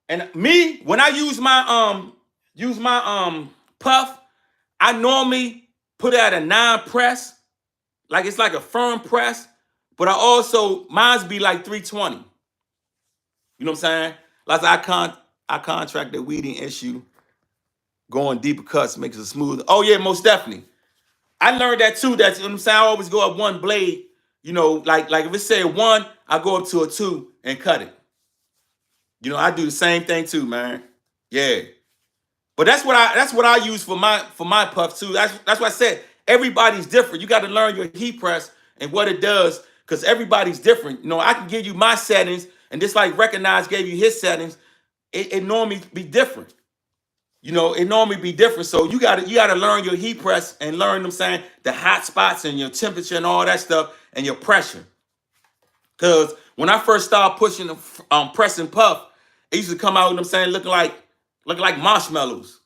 And me, when I use my puff, I normally put it at a 9 press, like it's like a firm press, but I also mine's be like 320. You know what I'm saying? Like I contract the weeding issue, going deeper cuts makes it smooth. Oh yeah, most definitely. I learned that too. That's, you know what I'm saying. I always go up one blade. You know, like if it said 1, I go up to a 2 and cut it. You know, I do the same thing too, man. Yeah. But that's what I use for my puff too. That's why I said everybody's different. You got to learn your heat press and what it does, because everybody's different. You know, I can give you my settings, and just like Recognize gave you his settings, it normally be different. You know, it normally be different. So you gotta learn your heat press and learn, I'm saying, the hot spots and your temperature and all that stuff and your pressure. Cause when I first started pushing the pressing puff, it used to come out, you know what I'm saying, looking like marshmallows.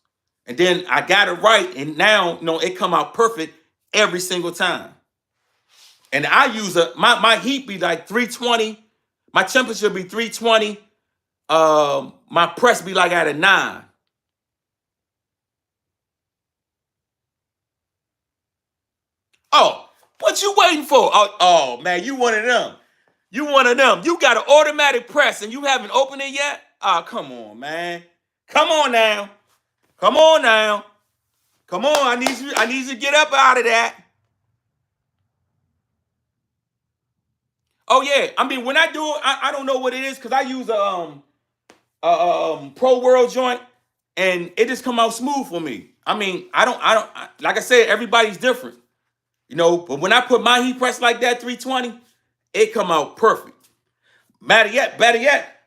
And then I got it right, and now, you know, it come out perfect every single time. And I use my heat be like 320, my temperature be 320, my press be like at a 9. Oh, what you waiting for? Oh man, you one of them. You one of them. You got an automatic press and you haven't opened it yet? Oh, come on, man. Come on now. Come on now. Come on. I need you to get up out of that. Oh yeah. I mean, when I do it, I don't know what it is, because I use a Pro World joint, and it just come out smooth for me. I mean, like I said, everybody's different. You know, but when I put my heat press like that, 320, it come out perfect. Better yet,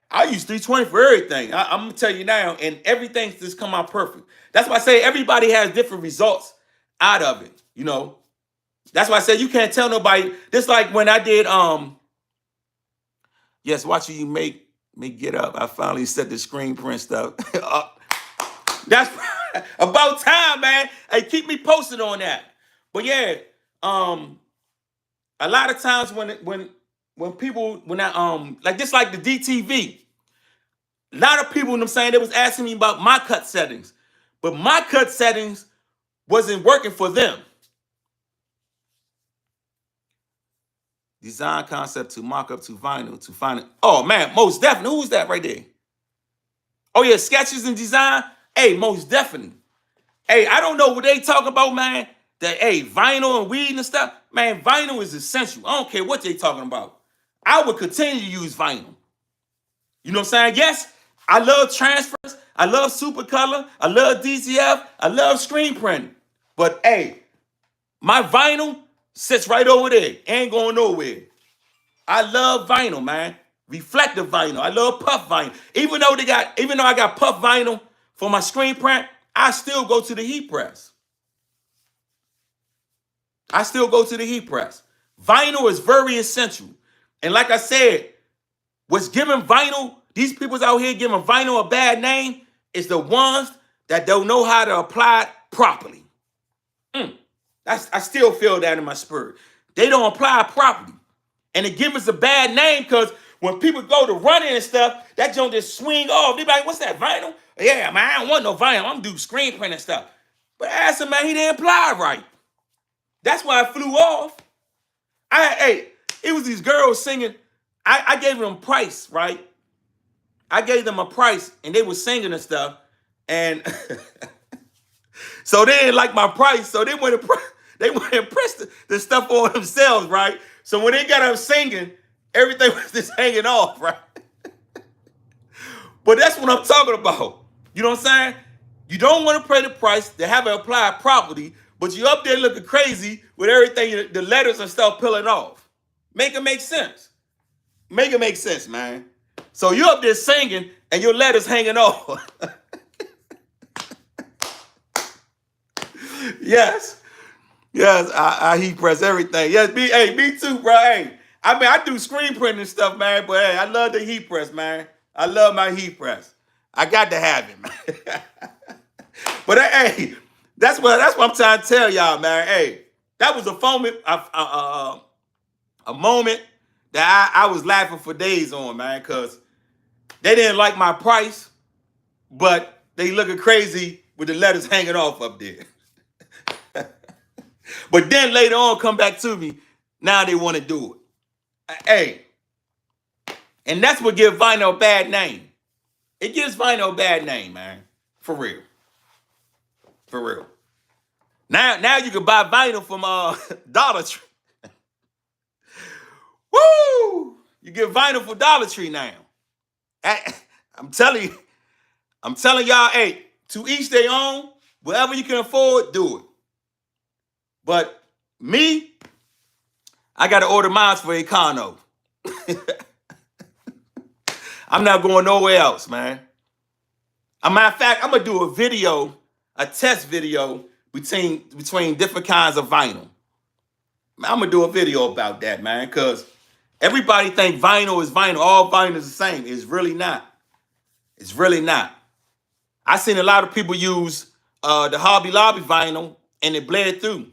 I use 320 for everything. I'm gonna tell you now, and everything just come out perfect. That's why I say everybody has different results out of it. You know, that's why I say you can't tell nobody. Just like when I did yes, watching you make me get up. I finally set the screen print stuff up. That's about time, man. Hey, keep me posted on that. But yeah, a lot of times when people when I like just like the DTV, a lot of people, you know what I'm saying, they was asking me about my cut settings, but my cut settings wasn't working for them. Design concept to mock up to vinyl to find it. Oh man, most definitely. Who's that right there? Oh yeah, sketches and design. Hey, most definitely. Hey, I don't know what they talk about, man. That hey, vinyl and weed and stuff. Man, vinyl is essential. I don't care what they talking about. I would continue to use vinyl. You know what I'm saying? Yes, I love transfers. I love Supercolor. I love DCF. I love screen printing. But hey, my vinyl sits right over there. Ain't going nowhere. I love vinyl, man. Reflective vinyl. I love puff vinyl. Even though I got puff vinyl for my screen print, I still go to the heat press. I still go to the heat press. Vinyl is very essential. And like I said, what's giving vinyl, these people's out here giving vinyl a bad name, is the ones that don't know how to apply it properly. I still feel that in my spirit. They don't apply it properly. And it gives us a bad name, because when people go to running and stuff, that joint just swing off. They be like, what's that, vinyl? Yeah, man, I don't want no vinyl. I'm doing screen print and stuff. But I asked him, man, he didn't apply it right. That's why it flew off. It was these girls singing. I gave them a price, right? I gave them a price, and they were singing and stuff. And so they didn't like my price. So they went and pressed the stuff on themselves, right? So when they got up singing, everything was just hanging off, right? But that's what I'm talking about. You know what I'm saying? You don't want to pay the price to have it applied properly, but you up there looking crazy with everything, the letters and stuff peeling off. Make it make sense. Make it make sense, man. So you up there singing and your letters hanging off. Yes. Yes, I heat press everything. Yes, me too, bro. Hey, I mean, I do screen printing and stuff, man, but hey, I love the heat press, man. I love my heat press. I got to have it, man. But hey, that's what I'm trying to tell y'all, man. Hey, that was a moment that I was laughing for days on, man, because they didn't like my price, but they looking crazy with the letters hanging off up there. But then later on, come back to me. Now they want to do it. Hey, and that's what gives vinyl a bad name. It gives vinyl a bad name, man. For real. For real. Now you can buy vinyl from Dollar Tree. Woo! You get vinyl for Dollar Tree now. I'm telling y'all, hey, to each their own. Whatever you can afford, do it. But me, I got to order mine for Econo. I'm not going nowhere else, man. As a matter of fact, I'm going to do a video, a test video between different kinds of vinyl. I'm going to do a video about that, man, because everybody think vinyl is vinyl. All vinyl is the same. It's really not. It's really not. I seen a lot of people use the Hobby Lobby vinyl, and it bled through.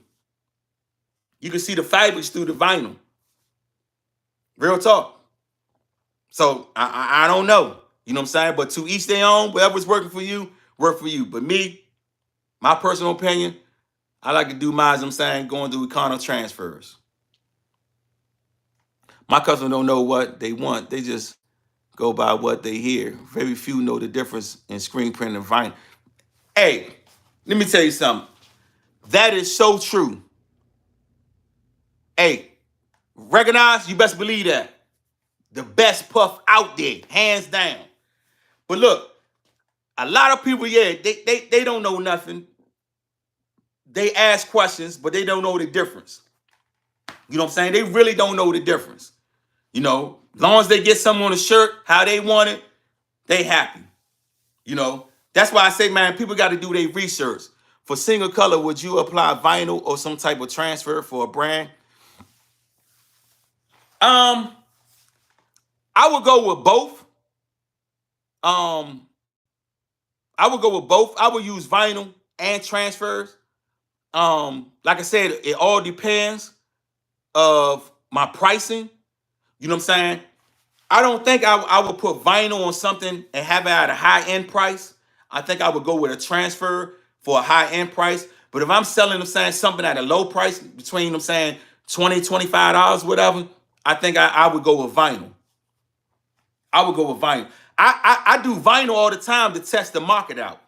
You can see the fabrics through the vinyl. Real talk. So I don't know. You know what I'm saying? But to each their own, whatever's working for you, work for you. But me, my personal opinion, I like to do mine, I'm saying, going through Econo transfers. My customers don't know what they want. They just go by what they hear. Very few know the difference in screen print and vinyl. Hey, let me tell you something. That is so true. Hey, recognize, you best believe that. The best puff out there, hands down. But look, a lot of people, yeah, they don't know nothing. They ask questions, but they don't know the difference. You know what I'm saying? They really don't know the difference. You know, as long as they get something on the shirt, how they want it, they happy. You know, that's why I say, man, people got to do their research. For single color, would you apply vinyl or some type of transfer for a brand? I would go with both. I would go with both. I would use vinyl and transfers. Like I said, it all depends of my pricing. You know what I'm saying? I don't think I would put vinyl on something and have it at a high-end price. I think I would go with a transfer for a high-end price. But if I'm selling, I'm saying, something at a low price, between, I'm saying, $20, $25, whatever, I think I would go with vinyl. I would go with vinyl. I do vinyl all the time to test the market out.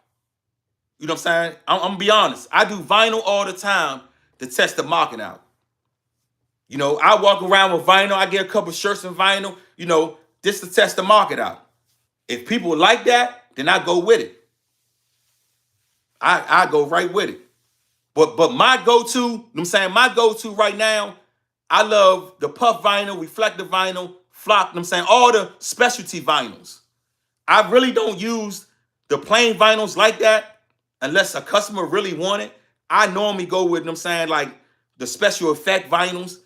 You know what I'm saying? I'm going to be honest. I do vinyl all the time to test the market out. You know, I walk around with vinyl. I get a couple shirts in vinyl, you know, just to test the market out. If people like that, then I go with it. I go right with it. But my go-to, you know what I'm saying, my go-to right now, I love the puff vinyl, reflective vinyl, flop, you know what I'm saying, all the specialty vinyls. I really don't use the plain vinyls like that unless a customer really want it. I normally go with, you know what I'm saying, like the special effect vinyls,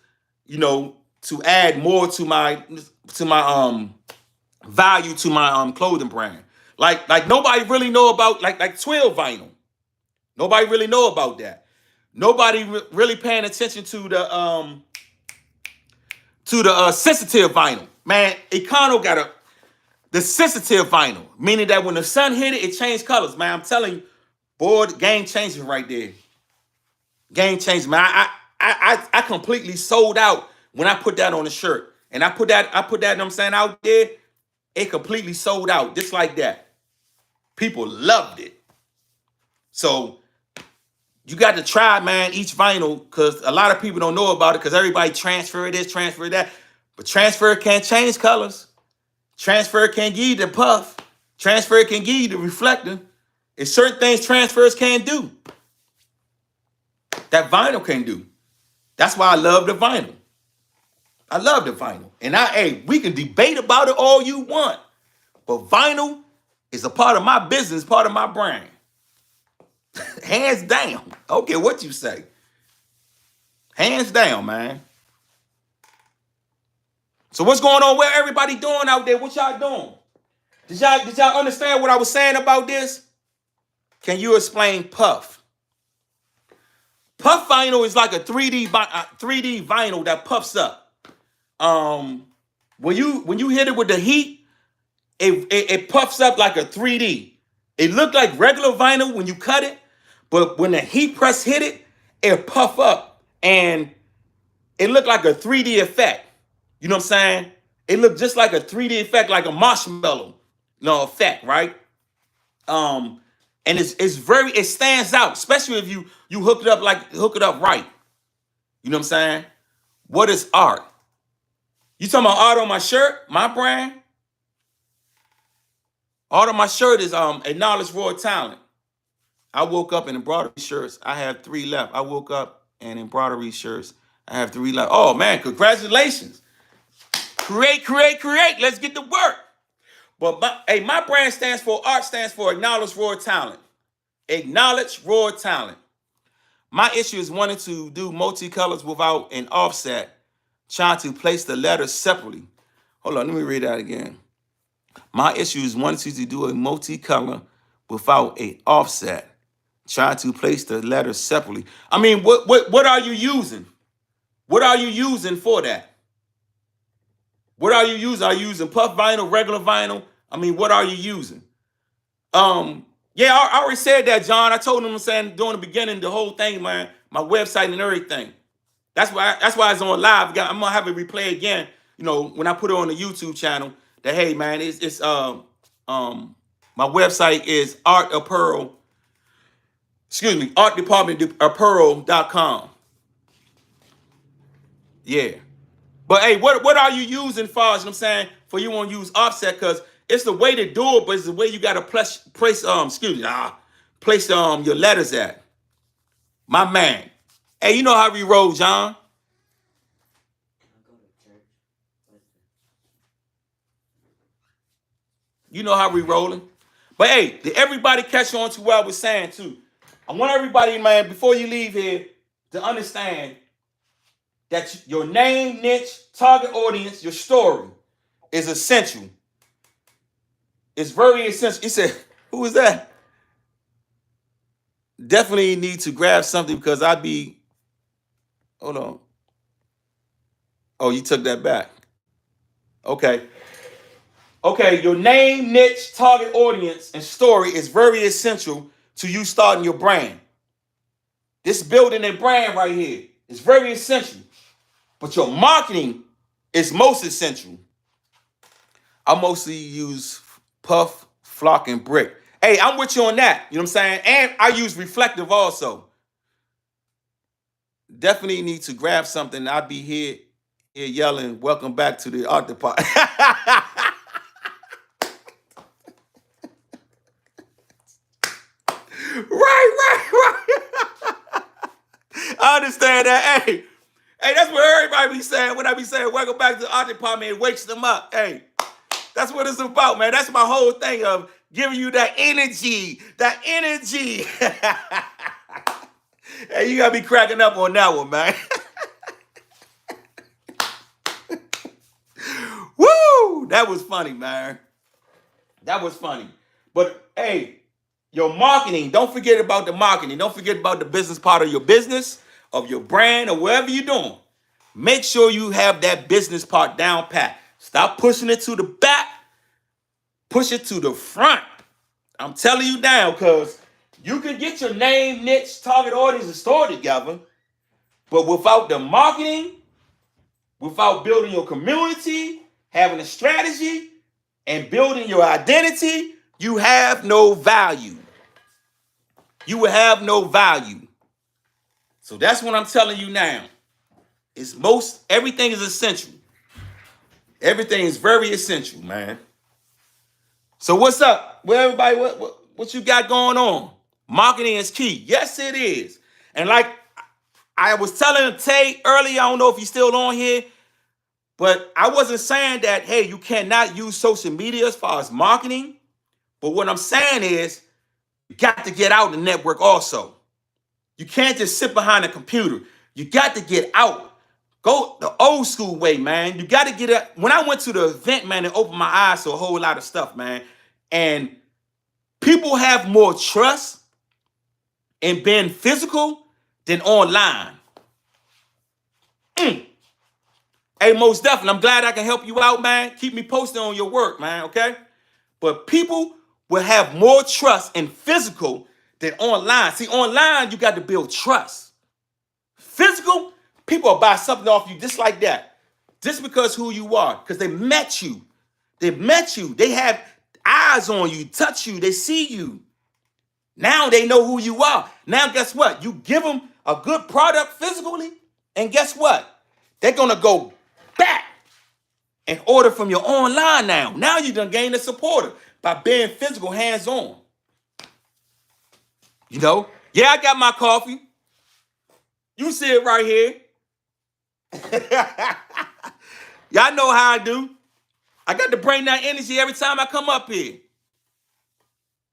you know, to add more to my value to my clothing brand. Like nobody really know about like twill vinyl. Nobody really know about that. Nobody really paying attention to the sensitive vinyl. Man, Econo got the sensitive vinyl, meaning that when the sun hit it, it changed colors. Man, I'm telling you, boy, the game changing right there. Game changing, man. I completely sold out when I put that on the shirt. And I put that, you know what I'm saying, out there, it completely sold out, just like that. People loved it. So you got to try, man, each vinyl, because a lot of people don't know about it, because everybody transfer this, transfer that. But transfer can't change colors. Transfer can't give you the puff. Transfer can give you the reflector. It's certain things transfers can't do. That vinyl can do. That's why I love the vinyl. I love the vinyl. And hey, we can debate about it all you want. But vinyl is a part of my business, part of my brand. Hands down. Okay, what you say? Hands down, man. So what's going on? What everybody doing out there? What y'all doing? Did y'all understand what I was saying about this? Can you explain puff? Puff vinyl is like a 3D vinyl that puffs up. When you hit it with the heat, it puffs up like a 3D. It looked like regular vinyl when you cut it, but when the heat press hit it, it puff up and it looked like a 3D effect. You know what I'm saying? It looked just like a 3D effect, like a marshmallow, effect, right? And it stands out, especially if you hook it up right. You know what I'm saying? What is art? You talking about art on my shirt, my brand? Art on my shirt is Acknowledge Raw Talent. I woke up in embroidery shirts. I have 3 left. I woke up in embroidery shirts. I have 3 left. Oh man, congratulations. Create. Let's get to work. But my brand stands for Acknowledge Raw Talent. Acknowledge Raw Talent. My issue is wanting to do multicolors without an offset, trying to place the letters separately. Hold on, let me read that again. My issue is wanting to do a multicolor without an offset, trying to place the letters separately. I mean, what are you using? What are you using for that? What are you using? Are you using puff vinyl, regular vinyl? I mean, what are you using? Yeah, I already said that, John. I told him, I'm saying, during the beginning, the whole thing, man, my website and everything. That's why it's on live. I'm gonna have it replay again, when I put it on the YouTube channel. That, hey, man, it's my website is artdepartmentapparel.com. Yeah. But hey, what are you using for, you know what I'm saying, for you want to use offset? Because it's the way to do it, but it's the way you got to place your letters at. My man. Hey, you know how we roll, John? You know how we rolling. But hey, did everybody catch on to what I was saying too? I want everybody, man, before you leave here, to understand that your name, niche, target audience, your story is essential. It's very essential. He said, who is that? Definitely need to grab something because hold on. Oh, you took that back. Okay, your name, niche, target audience, and story is very essential to you starting your brand. This building a brand right here is very essential. But your marketing is most essential. I mostly use puff, flock, and brick. Hey, I'm with you on that. You know what I'm saying? And I use reflective also. Definitely need to grab something. I'll be here yelling, welcome back to the art department. Right. I understand that. Hey, that's what everybody be saying when I be saying, welcome back to the art department. It wakes them up. Hey, that's what it's about, man. That's my whole thing of giving you that energy. Hey, you got to be cracking up on that one, man. Woo! That was funny, man. That was funny. But, hey, your marketing, don't forget about the marketing. Don't forget about the business part of your business, of your brand, or whatever you're doing. Make sure you have that business part down pat. Stop pushing it to the back. Push it to the front. I'm telling you now, because you can get your name, niche, target audience, and store together, but without the marketing, without building your community, having a strategy, and building your identity, you have no value. You will have no value. So that's what I'm telling you now. Everything is essential. Everything is very essential, man. So what's up? Well, everybody, what you got going on? Marketing is key. Yes, it is. And like I was telling Tay earlier, I don't know if he's still on here, but I wasn't saying that, hey, you cannot use social media as far as marketing. But what I'm saying is you got to get out and network also. You can't just sit behind a computer. You got to get out. Go the old school way, man. You got to get it. When I went to the event, man, it opened my eyes to a whole lot of stuff, man. And people have more trust in being physical than online. Hey, most definitely. I'm glad I can help you out, man. Keep me posted on your work, man, okay? But people will have more trust in physical than online. See, online, you got to build trust. Physical, people will buy something off you just like that. Just because who you are. Because they met you. They met you. They have eyes on you, touch you, they see you. Now they know who you are. Now, guess what? You give them a good product physically, and guess what? They're going to go back and order from your online now. Now you done gained a supporter by being physical, hands-on. You know? Yeah, I got my coffee. You see it right here. Y'all know how I do. I got to bring that energy every time I come up here.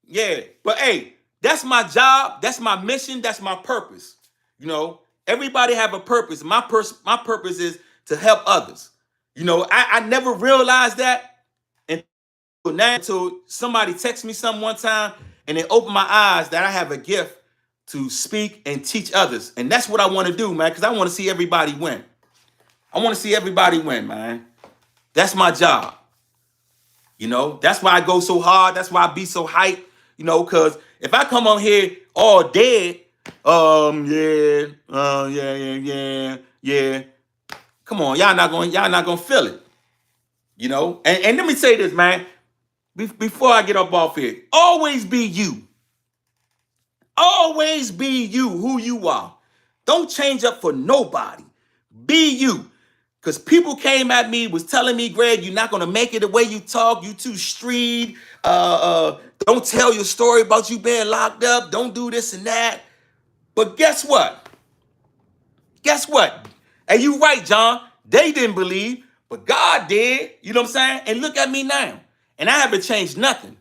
Yeah, but hey, that's my job. That's my mission. That's my purpose. You know, everybody have a purpose. My purpose is to help others. You know, I never realized that until somebody texted me something one time and it opened my eyes that I have a gift to speak and teach others. And that's what I want to do, man, because I want to see everybody win. I want to see everybody win, man. That's my job. You know, that's why I go so hard. That's why I be so hyped. You know, because if I come on here all dead, yeah. Come on, y'all not gonna feel it. You know, and let me say this, man. Before I get up off here, always be you. Always be you, who you are. Don't change up for nobody. Be you. Because people came at me, was telling me, Greg, you're not going to make it the way you talk. You too street. Don't tell your story about you being locked up. Don't do this and that. But guess what? Guess what? And you right, John. They didn't believe, but God did. You know what I'm saying? And look at me now. And I haven't changed nothing.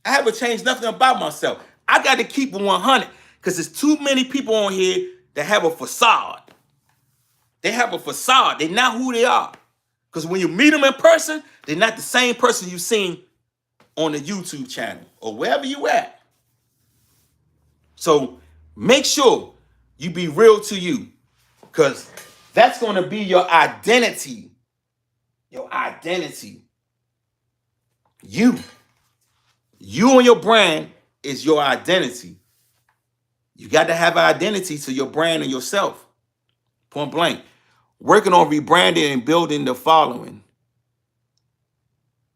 I haven't changed nothing about myself. I got to keep it 100 because there's too many people on here that have a facade. They have a facade. They're not who they are. Because when you meet them in person, they're not the same person you've seen on the YouTube channel or wherever you at. So make sure you be real to you because that's going to be your identity. Your identity. You and your brand is your identity. You got to have an identity to your brand and yourself. Point blank. Working on rebranding and building the following.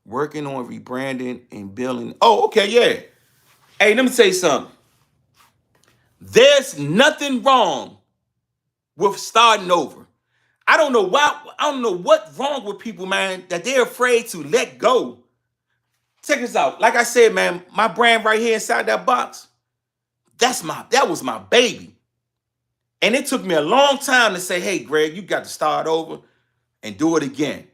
Working on rebranding and building. Oh, okay, yeah. Hey, let me tell you something. There's nothing wrong with starting over. I don't know why. I don't know what's wrong with people, man, that they're afraid to let go. Check this out. Like I said, man, my brand right here inside that box, that was my baby. And it took me a long time to say, hey, Greg, you got to start over and do it again.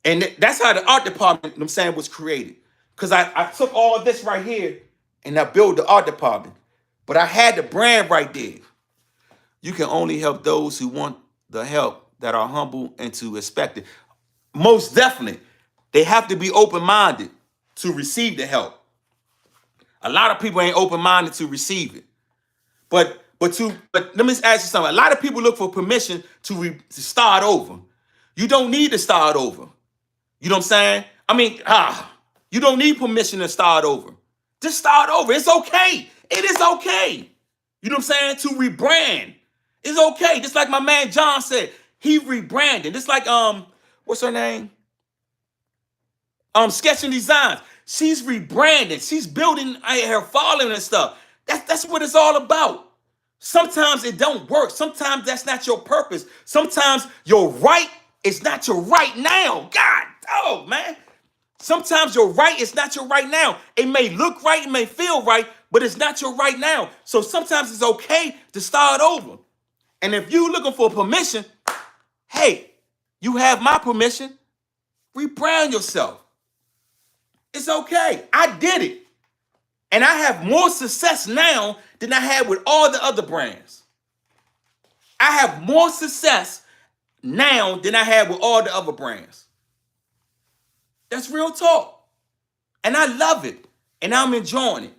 And that's how the art department, I'm saying, was created. Because I took all of this right here and I built the art department. But I had the brand right there. You can only help those who want the help, that are humble and to expect it. Most definitely, they have to be open-minded to receive the help. A lot of people ain't open-minded to receive it. But let me ask you something. A lot of people look for permission to start over. You don't need to start over. You know what I'm saying? I mean, you don't need permission to start over. Just start over. It's okay. It is okay. You know what I'm saying? To rebrand. It's okay. Just like my man John said, he rebranded. Just like what's her name? Sketching Designs. She's rebranding. She's building her following and stuff. That's what it's all about. Sometimes it don't work. Sometimes that's not your purpose. Sometimes your right is not your right now. God, oh man. Sometimes your right is not your right now. It may look right, it may feel right, but it's not your right now. So sometimes it's okay to start over. And if you're looking for permission, hey, you have my permission. Rebrand yourself. It's okay. I did it. And I have more success now than I had with all the other brands. I have more success now than I had with all the other brands. That's real talk. And I love it. And I'm enjoying it.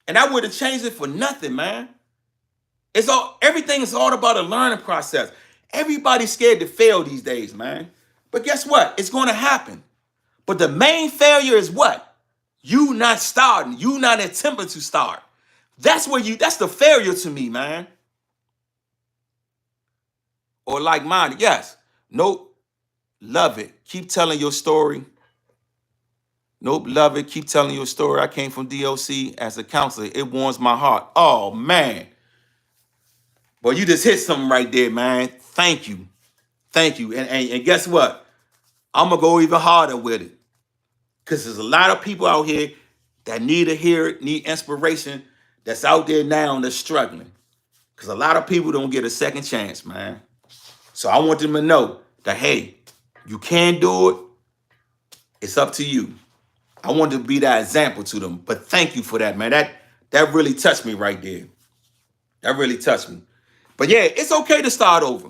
And I wouldn't change it for nothing, man. Everything is all about a learning process. Everybody's scared to fail these days, man. But guess what? It's going to happen. But the main failure is what? You not starting. You not attempting to start. That's the failure to me, man. Or like-minded. Yes. Nope. Love it. Keep telling your story. Nope. Love it. Keep telling your story. I came from DOC as a counselor. It warms my heart. Oh, man. Well, you just hit something right there, man. Thank you. Thank you. And guess what? I'm going to go even harder with it. Because there's a lot of people out here that need to hear it, need inspiration, that's out there now and they're struggling. Because a lot of people don't get a second chance, man. So I want them to know that, hey, you can do it. It's up to you. I want to be that example to them. But thank you for that, man. That really touched me right there. That really touched me. But yeah, it's okay to start over.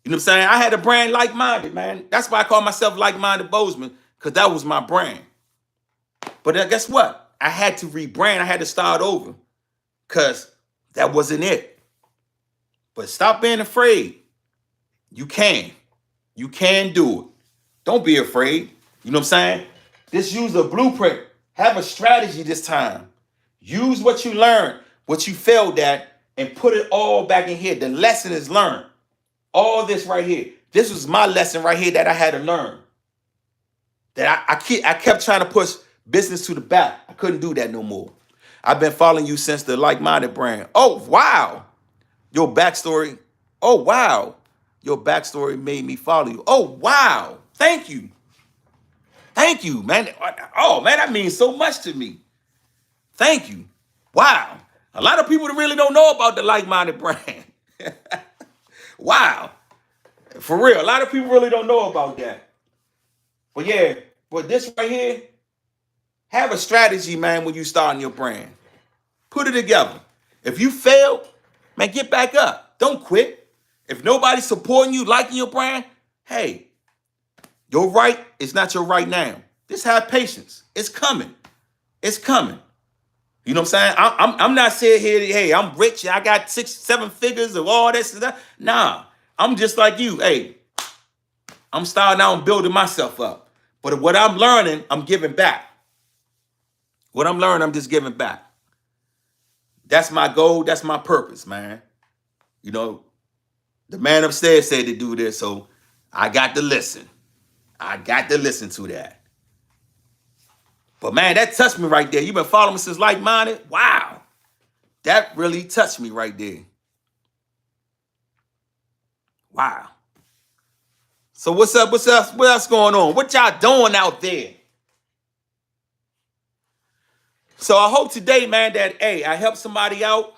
You know what I'm saying? I had a brand like-minded, man. That's why I call myself Like-Minded Bozeman, because that was my brand. But guess what? I had to rebrand. I had to start over because that wasn't it. But stop being afraid. You can. You can do it. Don't be afraid. You know what I'm saying? Just use a blueprint. Have a strategy this time. Use what you learned, what you failed at, and put it all back in here. The lesson is learned. All this right here. This was my lesson right here that I had to learn. That I kept trying to push business to the back. I couldn't do that no more. I've been following you since the Like-Minded brand. Oh, wow. Your backstory. Oh, wow. Your backstory made me follow you. Oh, wow. Thank you. Thank you, man. Oh, man, that means so much to me. Thank you. Wow. A lot of people really don't know about the Like-Minded brand. Wow. For real. A lot of people really don't know about that. But yeah, but this right here, have a strategy, man, when you starting your brand. Put it together. If you fail, man, get back up. Don't quit. If nobody's supporting you, liking your brand, hey, your right is not your right now. Just have patience. It's coming. It's coming. You know what I'm saying? I'm not saying here, hey, I'm rich. I got 6-7 figures of all this and that. Nah, I'm just like you. Hey, I'm starting out and building myself up. But what I'm learning, I'm giving back. What I'm learning, I'm just giving back. That's my goal. That's my purpose, man. You know, the man upstairs said to do this, so I got to listen. I got to listen to that. But man, that touched me right there. You've been following me since Like-Minded? Wow. That really touched me right there. Wow. So what's up? What's up? What else going on? What y'all doing out there? So I hope today, man, that, hey, I helped somebody out.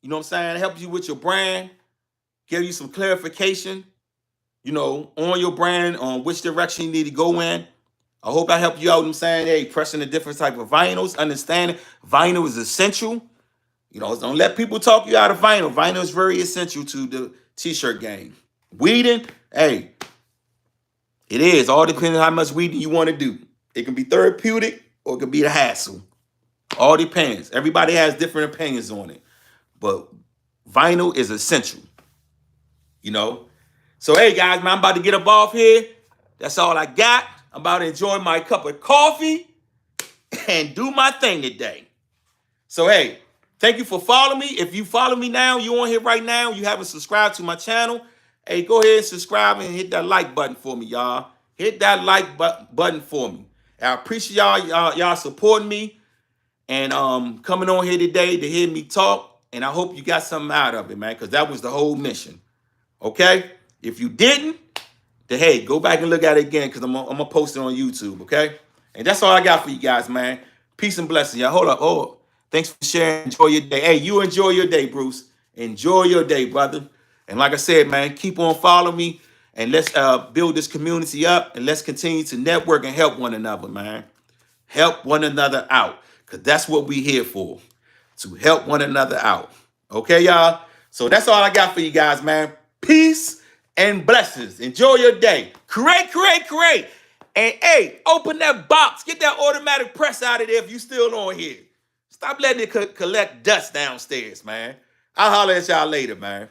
You know what I'm saying? I helped you with your brand. Give you some clarification, you know, on your brand, on which direction you need to go in. I hope I helped you out. You know what I'm saying? Hey, pressing the different type of vinyls, understanding vinyl is essential. You know, don't let people talk you out of vinyl. Vinyl is very essential to the t-shirt game. Weeding, hey, it is. All depends on how much weeding you want to do. It can be therapeutic or it can be the hassle. All depends. Everybody has different opinions on it. But vinyl is essential. You know? So, hey, guys, man, I'm about to get up off here. That's all I got. I'm about to enjoy my cup of coffee and do my thing today. So, hey, thank you for following me. If you follow me now, you on here right now, you haven't subscribed to my channel, hey, go ahead and subscribe and hit that like button for me, y'all. Hit that like button for me. I appreciate y'all supporting me and coming on here today to hear me talk. And I hope you got something out of it, man, because that was the whole mission. Okay? If you didn't, then hey, go back and look at it again because I'm gonna post it on YouTube, okay? And that's all I got for you guys, man. Peace and blessings, y'all. Hold up. Oh, thanks for sharing. Enjoy your day. Hey, you enjoy your day, Bruce. Enjoy your day, brother. And like I said, man, keep on following me and let's build this community up and let's continue to network and help one another, man. Help one another out because that's what we here for, to help one another out. Okay, y'all? So that's all I got for you guys, man. Peace and blessings. Enjoy your day. Create. And hey, open that box. Get that automatic press out of there if you still on here. Stop letting it collect dust downstairs, man. I'll holler at y'all later, man.